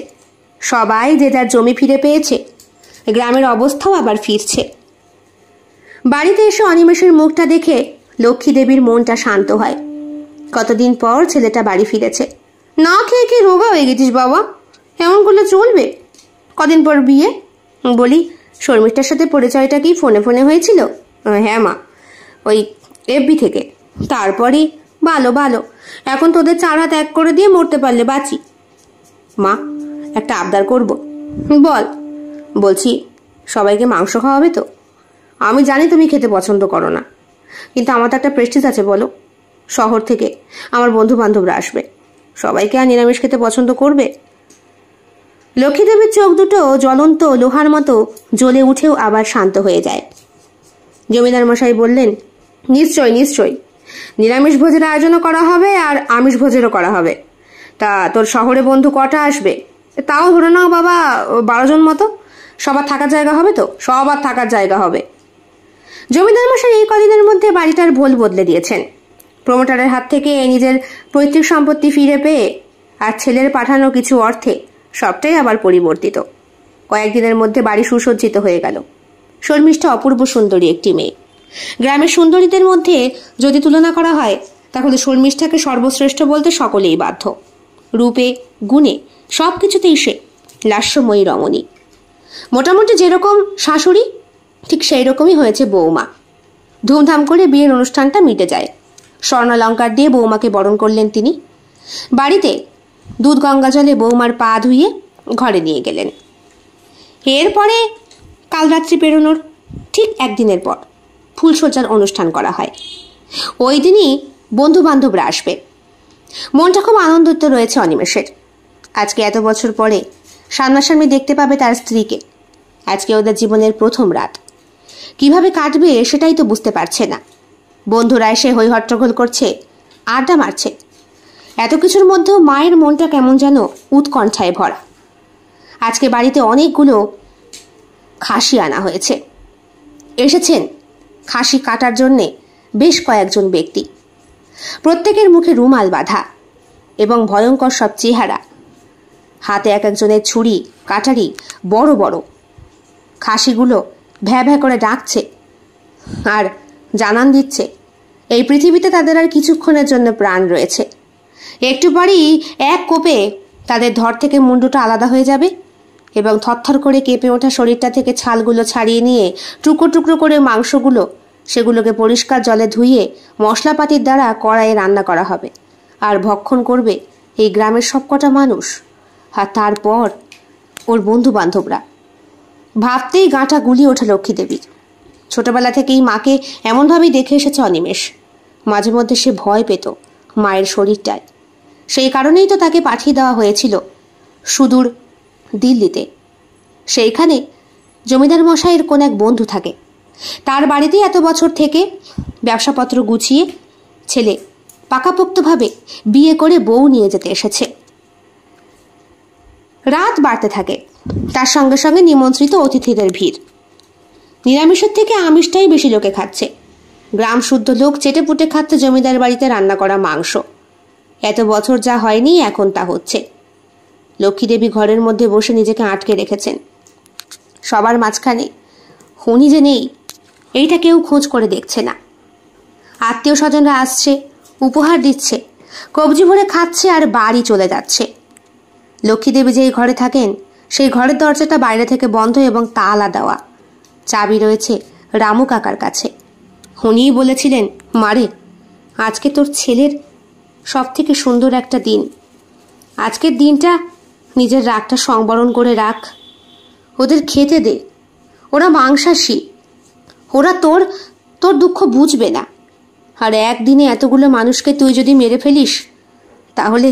সবাই যে যার জমি ফিরে পেয়েছে, গ্রামের অবস্থাও আবার ফিরছে। বাড়িতে এসে অনিমেষের মুখটা দেখে লক্ষ্মী দেবীর মনটা শান্ত হয়। কতদিন পর ছেলেটা বাড়ি ফিরেছে। না খেয়ে কি রোগা হয়ে গেছিস বাবা? এমন করলে চলবে? কদিন পর বিয়ে? বলি, শর্মিষ্ঠার সাথে পরিচয়টা কি ফোনে ফোনে হয়েছিল? হ্যাঁ মা, ওই এফবি থেকে। তারপরে ভালো ভালো, এখন তোদের চারা ত্যাগ করে দিয়ে মরতে পারলে বাঁচি। মা, একটা আবদার করব। বল। বলছি, সবাইকে মাংস খাওয়াবে তো? আমি জানি তুমি খেতে পছন্দ করো না, কিন্তু আমার তো একটা প্রেস্টিজ আছে বলো। শহর থেকে আমার বন্ধু বান্ধবরা আসবে, সবাইকে আর নিরামিষ খেতে পছন্দ করবে? লক্ষ্মী দেবীর চোখ দুটো জ্বলন্ত লোহার মতো জ্বলে উঠেও আবার শান্ত হয়ে যায়। জমিদার মশাই বললেন, নিশ্চয় নিশ্চয়, নিরামিষ ভোজের আয়োজনও করা হবে আর আমিষ ভোজেরও করা হবে। তা তোর শহরে বন্ধু কটা আসবে? তাও ধরে নাও বাবা 12 জন মতো। সবার থাকার জায়গা হবে তো? সবার থাকার জায়গা হবে। জমিদার মশাই এই কদিনের মধ্যে বাড়িটার ভোল বদলে দিয়েছেন। প্রমোটারের হাত থেকে নিজের পৈতৃক সম্পত্তি ফিরে পেয়ে আর ছেলের পাঠানো কিছু অর্থে সবটাই আবার পরিবর্তিত। কয়েকদিনের মধ্যে বাড়ি সুসজ্জিত হয়ে গেল। শর্মিষ্ঠা অপূর্ব সুন্দরী একটি মেয়ে। গ্রামের সুন্দরীদের মধ্যে যদি তুলনা করা হয় তাহলে শর্মিষ্ঠাকে সর্বশ্রেষ্ঠ বলতে সকলেই বাধ্য। রূপে, গুণে, সব কিছুতেই সে লাস্যময়ী রমণী। মোটামুটি যেরকম শাশুড়ি ঠিক সেই রকমই হয়েছে বৌমা। ধুমধাম করে বিয়ের অনুষ্ঠানটা মিটে যায়। স্বর্ণালঙ্কার দিয়ে বৌমাকে বরণ করলেন তিনি। বাড়িতে দুধ গঙ্গা জলে বৌমার পা ধুইয়ে ঘরে নিয়ে গেলেন। এরপরে কাল রাত্রি পেরোনোর ঠিক একদিনের পর ফুলসজ্জার অনুষ্ঠান করা হয়। ওই দিনই বন্ধু বান্ধবরা আসবে। মনটা খুব আনন্দিত রয়েছে অনিমেষের। আজকে এত বছর পরে সামনাসামনি দেখতে পাবে তার স্ত্রীকে। আজকে ওদের জীবনের প্রথম রাত। কিভাবে কাটবে সেটাই তো বুঝতে পারছে না। বন্ধুরা এসে হই হট্টগোল করছে, আড্ডা মারছে। এত কিছুর মধ্যেও মায়ের মনটা কেমন যেন উৎকণ্ঠায় ভরা। আজকে বাড়িতে অনেকগুলো খাসি আনা হয়েছে। এসেছেন খাসি কাটার জন্যে বেশ কয়েকজন ব্যক্তি। প্রত্যেকের মুখে রুমাল বাঁধা এবং ভয়ঙ্কর সব চেহারা। হাতে এক একজনের ছুরি কাটারি বড় বড়। খাসিগুলো ভ্যা ভ্যা করে ডাকছে আর জানান দিচ্ছে এই পৃথিবীতে তাদের আর কিছুক্ষণের জন্য প্রাণ রয়েছে। একটু পরেই এক কোপে তাদের ধর থেকে মুন্ডুটা আলাদা হয়ে যাবে এবং থরথর করে কেঁপে ওঠা শরীরটা থেকে ছালগুলো ছাড়িয়ে নিয়ে টুকরো টুকরো করে মাংসগুলো সেগুলোকে পরিষ্কার জলে ধুইয়ে মশলাপাতির দ্বারা কড়াইয়ে রান্না করা হবে আর ভক্ষণ করবে এই গ্রামের সবকটা মানুষ আর তারপর ওর বন্ধু বান্ধবরা। ভাবতেই গাঁটা গুলিয়ে ওঠে লক্ষ্মী দেবীর। ছোটবেলা থেকেই মাকে এমনভাবেই দেখে এসেছে অনিমেষ। মাঝে মধ্যে সে ভয় পেত মায়ের শরীরটায়। সেই কারণেই তো তাকে পাঠিয়ে দেওয়া হয়েছিল সুদূর দিল্লিতে। সেইখানে জমিদার মশাইয়ের কোন এক বন্ধু থাকে। তার বাড়িতেই এত বছর থেকে ব্যবসাপত্র গুছিয়ে ছেলে পাকাপোক্তভাবে বিয়ে করে বউ নিয়ে যেতে এসেছে। রাত বাড়তে থাকে, তার সঙ্গে সঙ্গে নিমন্ত্রিত অতিথিদের ভিড়। নিরামিষের থেকে আমিষটাই বেশি লোকে খাচ্ছে। গ্রাম শুদ্ধ লোক চেটে পুটে খাচ্ছে জমিদার বাড়িতে রান্না করা মাংস। এত বছর যা হয়নি এখন তা হচ্ছে। লক্ষ্মী দেবী ঘরের মধ্যে বসে নিজেকে আটকে রেখেছেন। সবার মাঝখানে উনি যে নেই এইটা কেউ খোঁজ করে দেখছে না। আত্মীয় স্বজনরা আসছে, উপহার দিচ্ছে, কবজি ভরে খাচ্ছে আর বাড়ি চলে যাচ্ছে। লক্ষ্মী দেবী যেই ঘরে থাকেন সেই ঘরের দরজাটা বাইরে থেকে বন্ধ এবং তালা দেওয়া। চাবি রয়েছে রামু কাকার কাছে। উনিই বলেছিলেন, মারে আজকে তোর ছেলের সব থেকে সুন্দর একটা দিন। আজকের দিনটা নিজের রাগটা সংবরণ করে রাখ, ওদের খেতে দে, ওরা মাংসাশী, ওরা তোর তোর দুঃখ বুঝবে না। আর একদিনে এতগুলো মানুষকে তুই যদি মেরে ফেলিস তাহলে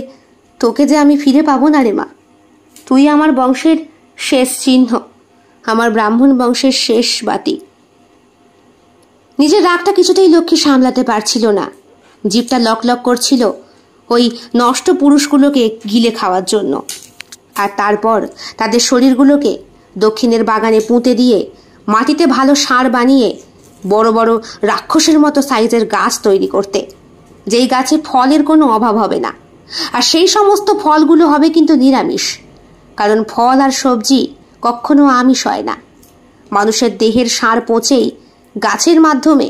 তোকে যে আমি ফিরে পাবো না রে মা। তুই আমার বংশের শেষ চিহ্ন, আমার ব্রাহ্মণ বংশের শেষ বাতি। নিজের রাগটা কিছুতেই লক্ষ্মী সামলাতে পারছিল না। জিভটা লক লক করছিল ওই নষ্ট পুরুষগুলোকে গিলে খাওয়ার জন্য। আর তারপর তাদের শরীরগুলোকে দক্ষিণের বাগানে পুঁতে দিয়ে মাটিতে ভালো সার বানিয়ে বড় বড় রাক্ষসের মতো সাইজের গাছ তৈরি করতে, যেই গাছে ফলের কোনো অভাব হবে না। আর সেই সমস্ত ফলগুলো হবে কিন্তু নিরামিষ, কারণ ফল আর সবজি কখনো আমিষ হয় না। মানুষের দেহের সার পচেই গাছের মাধ্যমে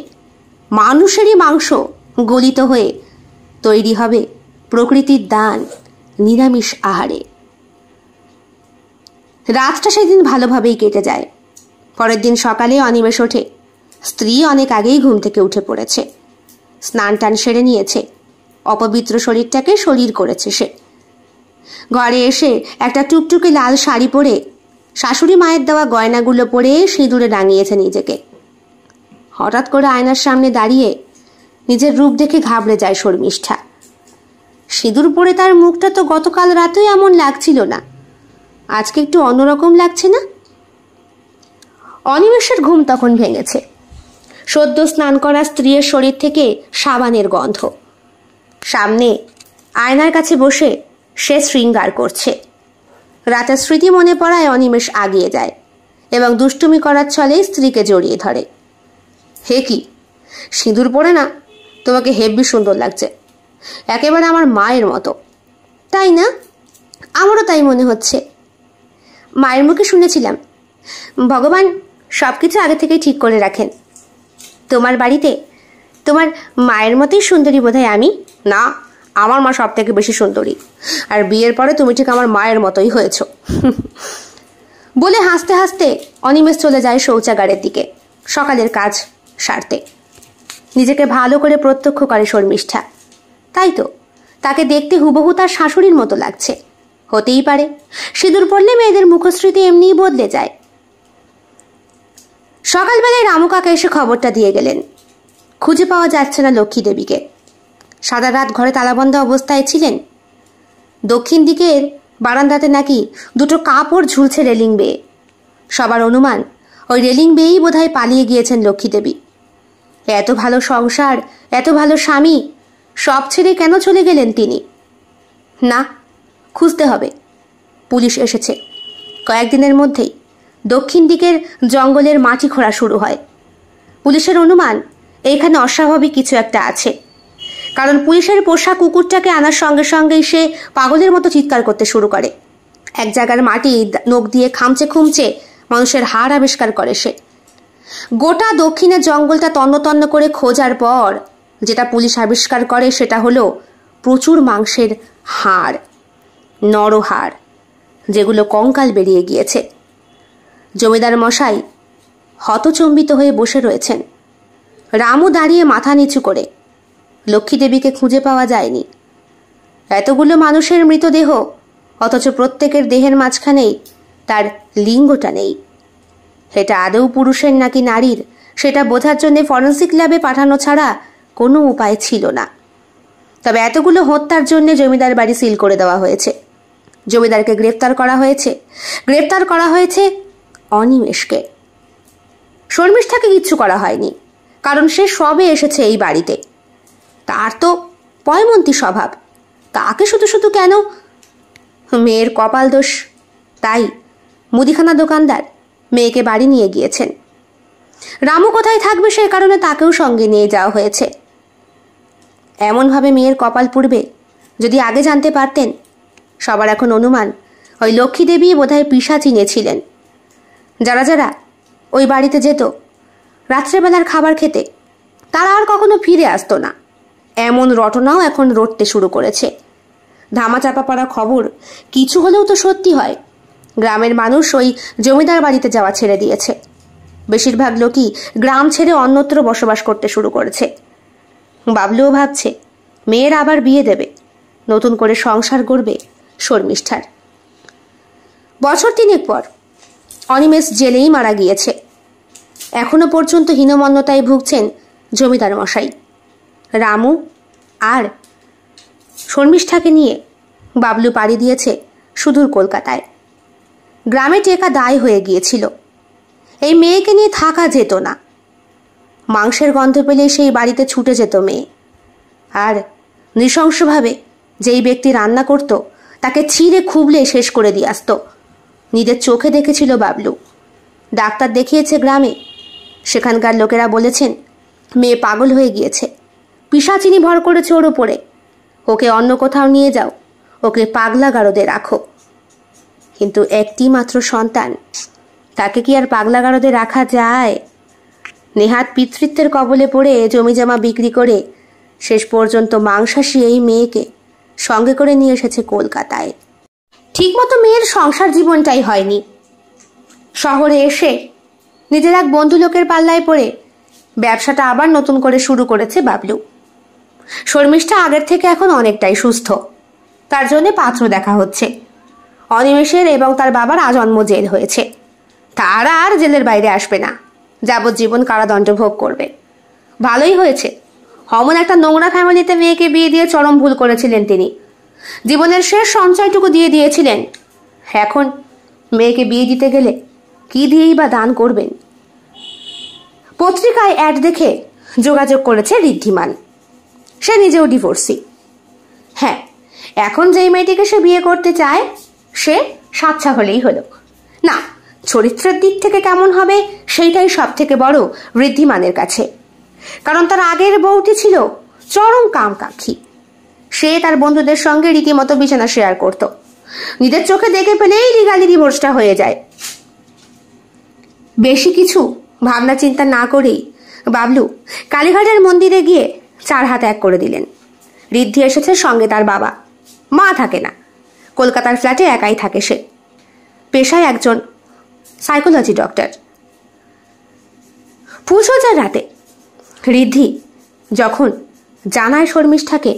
মানুষেরই মাংস গলিত হয়ে তৈরি হবে প্রকৃতির দান নিরামিষ আহারে। রাতটা সেদিন ভালোভাবেই কেটে যায়। পরের দিন সকালে অনিমেষ ওঠে। স্ত্রী অনেক আগেই ঘুম থেকে উঠে পড়েছে, স্নান টান সেরে নিয়েছে, অপবিত্র শরীরটাকে শরীর করেছে সে। ঘরে এসে একটা টুকটুকে লাল শাড়ি পরে শাশুড়ি মায়ের দেওয়া গয়নাগুলো পরে সিঁদুরে রাঙিয়েছে নিজেকে। হঠাৎ করে আয়নার সামনে দাঁড়িয়ে নিজের রূপ দেখে ঘাবড়ে যায় শর্মিষ্ঠা। সিঁদুর পরে তার মুখটা তো গতকাল রাতেই এমন লাগছিল না, আজকে একটু অন্যরকম লাগছে না? অনিমেষের ঘুম তখন ভেঙেছে। সদ্য স্নান করা স্ত্রীর শরীর থেকে সাবানের গন্ধ। সামনে আয়নার কাছে বসে সে শৃঙ্গার করছে। রাতের স্মৃতি মনে পড়ায় অনিমেষ আগিয়ে যায় এবং দুষ্টুমি করার ছলে স্ত্রীকে জড়িয়ে ধরে। হে কি, সিঁদুর পরে না তোমাকে হেব্বি সুন্দর লাগছে, একেবারে আমার মায়ের মতো। তাই না? আমারও তাই মনে হচ্ছে। মায়ের মুখে শুনেছিলাম ভগবান সব কিছু আগে থেকেই ঠিক করে রাখেন। তোমার বাড়িতে তোমার মায়ের মতোই সুন্দরী বোধহয় আমি? না, আমার মা সব থেকে বেশি সুন্দরী, আর বিয়ের পরে তুমি ঠিক আমার মায়ের মতোই হয়েছ। বলে হাসতে হাসতে অনিমেষ চলে যায় শৌচাগারের দিকে সকালের কাজ সারতে। নিজেকে ভালো করে প্রত্যক্ষ করে শর্মিষ্ঠা। তাই তো, তাকে দেখতে হুবহু তার শাশুড়ির মতো লাগছে। হতেই পারে, সিঁদুর পড়লে মেয়েদের মুখশ্রীতে এমনিই বদলে যায়। সকালবেলায় রামু কাকা এসে খবরটা দিয়ে গেলেন। খুঁজে পাওয়া যাচ্ছে না লক্ষ্মী দেবীকে। সারা রাত ঘরে তালাবন্ধ অবস্থায় ছিলেন। দক্ষিণ দিকের বারান্দাতে নাকি দুটো কাপড় ঝুলছে রেলিং বেয়ে। সবার অনুমান ওই রেলিং বেয়েই বোধহয় পালিয়ে গিয়েছেন লক্ষ্মী দেবী। এত ভালো সংসার, এত ভালো স্বামী, সব ছেড়ে কেন চলে গেলেন তিনি? না, খুঁজতে হবে। পুলিশ এসেছে। কয়েকদিনের মধ্যেই দক্ষিণ দিকের জঙ্গলের মাটি খোঁড়া শুরু হয়। পুলিশের অনুমান এইখানে অস্বাভাবিক কিছু একটা আছে, কারণ পুলিশের পোষা কুকুরটাকে আনার সঙ্গে সঙ্গেই সে পাগলের মতো চিৎকার করতে শুরু করে। এক জায়গার মাটি নখ দিয়ে খামচে খুমচে মানুষের হাড় আবিষ্কার করে সে। গোটা দক্ষিণের জঙ্গলটা তন্ন তন্ন করে খোঁজার পর যেটা পুলিশ আবিষ্কার করে সেটা হলো প্রচুর মাংসের হাড়, নরহাড়, যেগুলো কঙ্কাল বেরিয়ে গিয়েছে। জমিদার মশাই হতচম্বিত হয়ে বসে রয়েছেন। রামু দাঁড়িয়ে মাথা নিচু করে। লক্ষ্মী দেবীকে খুঁজে পাওয়া যায়নি। এতগুলো মানুষের মৃতদেহ, অথচ প্রত্যেকের দেহের মাঝখানেই তার লিঙ্গটা নেই। এটা আদৌ পুরুষের নাকি নারীর সেটা বোঝার জন্য ফরেন্সিক ল্যাবে পাঠানো ছাড়া কোনো উপায় ছিল না। তবে এতগুলো হত্যার জন্য জমিদার বাড়ি সিল করে দেওয়া হয়েছে। জমিদারকে গ্রেফতার করা হয়েছে। গ্রেফতার করা হয়েছে অনিমেষকে। শর্মিষ্ঠাকে কিচ্ছু করা হয়নি, কারণ সে সবে এসেছে এই বাড়িতে। তার তো পয়মন্তী স্বভাব, তাকে শুধু শুধু কেন? মেয়ের কপাল দোষ, তাই মুদিখানা দোকানদার মেয়েকে বাড়ি নিয়ে গিয়েছেন। রামু কোথায় থাকবে সে কারণে তাকেও সঙ্গে নিয়ে যাওয়া হয়েছে। এমনভাবে মেয়ের কপাল পুড়বে, যদি আগে জানতে পারতেন। সবার এখন অনুমান ওই লক্ষ্মী দেবী বোধহয় পিশাচ চিনেছিলেন। যারা যারা ওই বাড়িতে যেত রাত্রেবেলার খাবার খেতে, তারা আর কখনো ফিরে আসতো না। এমন রটনাও এখন রটতে শুরু করেছে। ধামাচাপা পড়া খবর কিছু হলেও তো সত্যি হয়। গ্রামের মানুষ ওই জমিদার বাড়িতে যাওয়া ছেড়ে দিয়েছে। বেশিরভাগ লোকই গ্রাম ছেড়ে অন্যত্র বসবাস করতে শুরু করেছে। বাবলুও ভাবছে মেয়ের আবার বিয়ে দেবে, নতুন করে সংসার করবে শর্মিষ্ঠার। বছর 3 পর অনিমেষ জেলেই মারা গিয়েছে। এখনো পর্যন্ত হীনমন্যতায় ভুগছেন জমিদার মশাই। রামু আর শর্মিষ্ঠাকে নিয়ে বাবলু পাড়ি দিয়েছে সুদূর কলকাতায়। গ্রামে টেকা দায় হয়ে গিয়েছিল। এই মেয়েকে নিয়ে থাকা যেত না। মাংসের গন্ধ পেলে সেই বাড়িতে ছুটে যেত মেয়ে। আর নৃশংসভাবে যেই ব্যক্তি রান্না করত তাকে ছিঁড়ে খুবলে শেষ করে দিয়ে আসত। নিজের চোখে দেখেছিল বাবলু। ডাক্তার দেখিয়েছে গ্রামে। সেখানকার লোকেরা বলেছেন মেয়ে পাগল হয়ে গিয়েছে, পিশাচিনি ভর করেছে ওর ওপরে। ওকে অন্য কোথাও নিয়ে যাও, ওকে পাগলা গারদে রাখো। কিন্তু একটি মাত্র সন্তান, তাকে কি আর পাগলা গারদে রাখা যায়? নেহাত পিতৃত্বের কবলে পড়ে জমিজমা বিক্রি করে শেষ পর্যন্ত মাংসাশী এই মেয়েকে সঙ্গে করে নিয়ে এসেছে কলকাতায়। ঠিকমতো মেয়ের সংসার জীবনটাই হয়নি। শহরে এসে নিজের এক বন্ধু লোকের পাল্লায় পড়ে ব্যবসাটা আবার নতুন করে শুরু করেছে বাবলু। শর্মিষ্ঠা আগের থেকে এখন অনেকটাই সুস্থ। তার জন্য পাত্র দেখা হচ্ছে। অনিমেষের এবং তার বাবার আজন্ম জেল হয়েছে। তারা আর জেলের বাইরে আসবে না, যাবজ্জীবন কারাদণ্ড ভোগ করবে। ভালোই হয়েছে। অমন একটা নোংরা ফ্যামিলিতে মেয়েকে বিয়ে দিয়ে চরম ভুল করেছিলেন তিনি। জীবনের শেষ সঞ্চয়টুকু দিয়ে দিয়েছিলেন। এখন মেয়েকে বিয়ে দিতে গেলে কি দিয়েই বা দান করবেন? পত্রিকায় অ্যাড দেখে যোগাযোগ করেছে ঋদ্ধিমান। সে নিজেও ডিভোর্সি। হ্যাঁ, এখন যেই মেয়েটিকে সে বিয়ে করতে চায় সে সাচ্চা হলেই হলো। না, চরিত্রের দিক থেকে কেমন হবে সেইটাই সব থেকে বড় ঋদ্ধিমানের কাছে। কারণ তার আগের বউটি ছিল চরম কামকাক্ষী। সে তার বন্ধুদের সঙ্গে রীতিমতো বিছানা শেয়ার করত। নিজের চোখে দেখে পেলেই লিগালি ডিভোর্সটা হয়ে যায়। বেশি কিছু ভাবনা চিন্তা না করেই বাবলু কালীঘাটের মন্দিরে গিয়ে 4 হাত 1 করে দিলেন। ঋদ্ধি এসেছে সঙ্গে তার বাবা। মা থাকে না, কলকাতার ফ্ল্যাটে একাই থাকে সে। পেশায় একজন সাইকোলজি ডক্টর। ফুলসজ্জার রাতে ঋদ্ধি যখন জানায় শর্মিষ্ঠাকে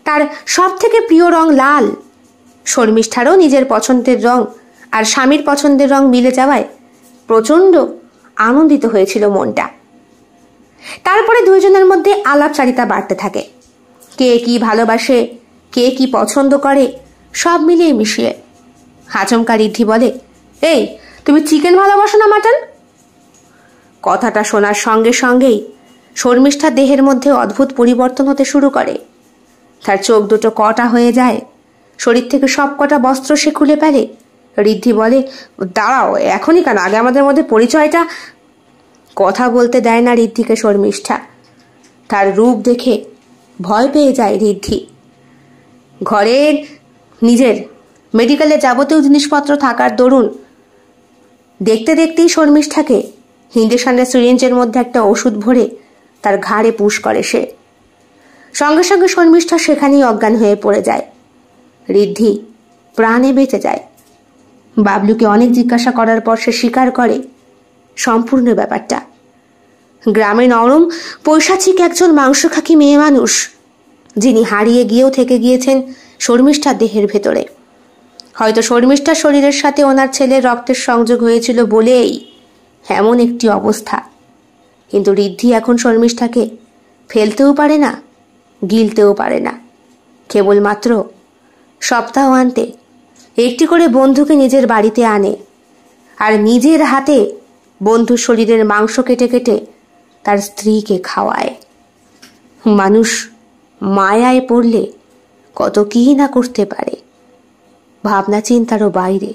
তার সব থেকে প্রিয় রং লাল, শর্মিষ্ঠারও নিজের পছন্দের রং আর স্বামীর পছন্দের রং মিলে যাওয়ায় প্রচণ্ড আনন্দিত হয়েছিল মনটা। তারপরে দুইজনের মধ্যে আলাপচারিতা বাড়তে থাকে। কে কি ভালোবাসে, কে কি পছন্দ করে, সব মিলিয়ে মিশিয়ে। আচমকা ঋদ্ধি বলে, এই তুমি চিকেন ভালোবাসো না মাটন? কথাটা শোনার সঙ্গে সঙ্গেই শর্মিষ্ঠার দেহের মধ্যে অদ্ভুত পরিবর্তন হতে শুরু করে। তার চোখ দুটো কটা হয়ে যায়। শরীর থেকে সব কটা বস্ত্র সে খুলে ফেলে। ঋদ্ধি বলে, দাঁড়াও, এখনই কেন? আগে আমাদের মধ্যে পরিচয়টা। কথা বলতে দেয় না ঋদ্ধিকে শর্মিষ্ঠা। তার রূপ দেখে ভয় পেয়ে যায় ঋদ্ধি। ঘরের নিজের মেডিকেলে যাবতীয় জিনিসপত্র থাকার দরুন দেখতে দেখতেই শর্মিষ্ঠাকে ইঞ্জেকশনের সিরিঞ্জের মধ্যে একটা ওষুধ ভরে তার ঘাড়ে পুশ করে সে। সঙ্গে সঙ্গে শর্মিষ্ঠা সেখানেই অজ্ঞান হয়ে পড়ে যায়। ঋদ্ধি প্রাণে বেঁচে যায়। বাবলুকে অনেক জিজ্ঞাসা করার পর সে স্বীকার করে সম্পূর্ণ ব্যাপারটা। গ্রামে নরম পৈশাচিক একজন মাংসখাকি মেয়ে মানুষ, যিনি হারিয়ে গিয়েও থেকে গিয়েছেন শর্মিষ্ঠার দেহের ভেতরে। হয়তো শর্মিষ্ঠার শরীরের সাথে ওনার ছেলের রক্তের সংযোগ হয়েছিল বলেই এমন একটি অবস্থা। কিন্তু ঋদ্ধি এখন শর্মিষ্ঠাকে ফেলতেও পারে না, গিলতেও পারে না। কেবলমাত্র সপ্তাহান্তে একটি করে বন্ধুকে নিজের বাড়িতে আনে আর নিজের হাতে বন্ধুর শরীরের মাংস কেটে কেটে তার স্ত্রীকে খাওয়ায়। মানুষ মায়ায় পড়লে কত কী না করতে পারে, ভাবনা চিন্তারও বাইরে।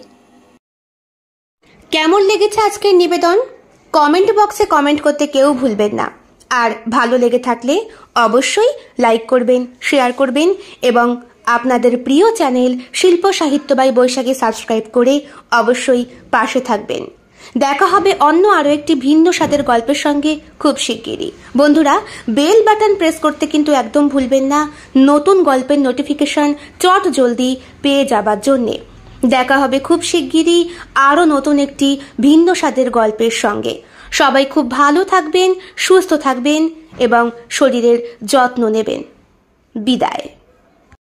কেমন লেগেছে আজকের নিবেদন? কমেন্ট বক্সে কমেন্ট করতে কেউ ভুলবেন না। আর ভালো লেগে থাকলে অবশ্যই লাইক করবেন, শেয়ার করবেন এবং আপনাদের প্রিয় চ্যানেল শিল্প সাহিত্য বাই বৈশাখী সাবস্ক্রাইব করে অবশ্যই পাশে থাকবেন। দেখা হবে অন্য আরও একটি ভিন্ন স্বাদের গল্পের সঙ্গে খুব শিগগিরই। বন্ধুরা, বেল বাটন প্রেস করতে কিন্তু একদম ভুলবেন না, নতুন গল্পের নোটিফিকেশন চট জলদি পেয়ে যাবার জন্যে। দেখা হবে খুব শিগগিরই আরও নতুন একটি ভিন্ন স্বাদের গল্পের সঙ্গে। সবাই খুব ভালো থাকবেন, সুস্থ থাকবেন এবং শরীরের যত্ন নেবেন। বিদায়।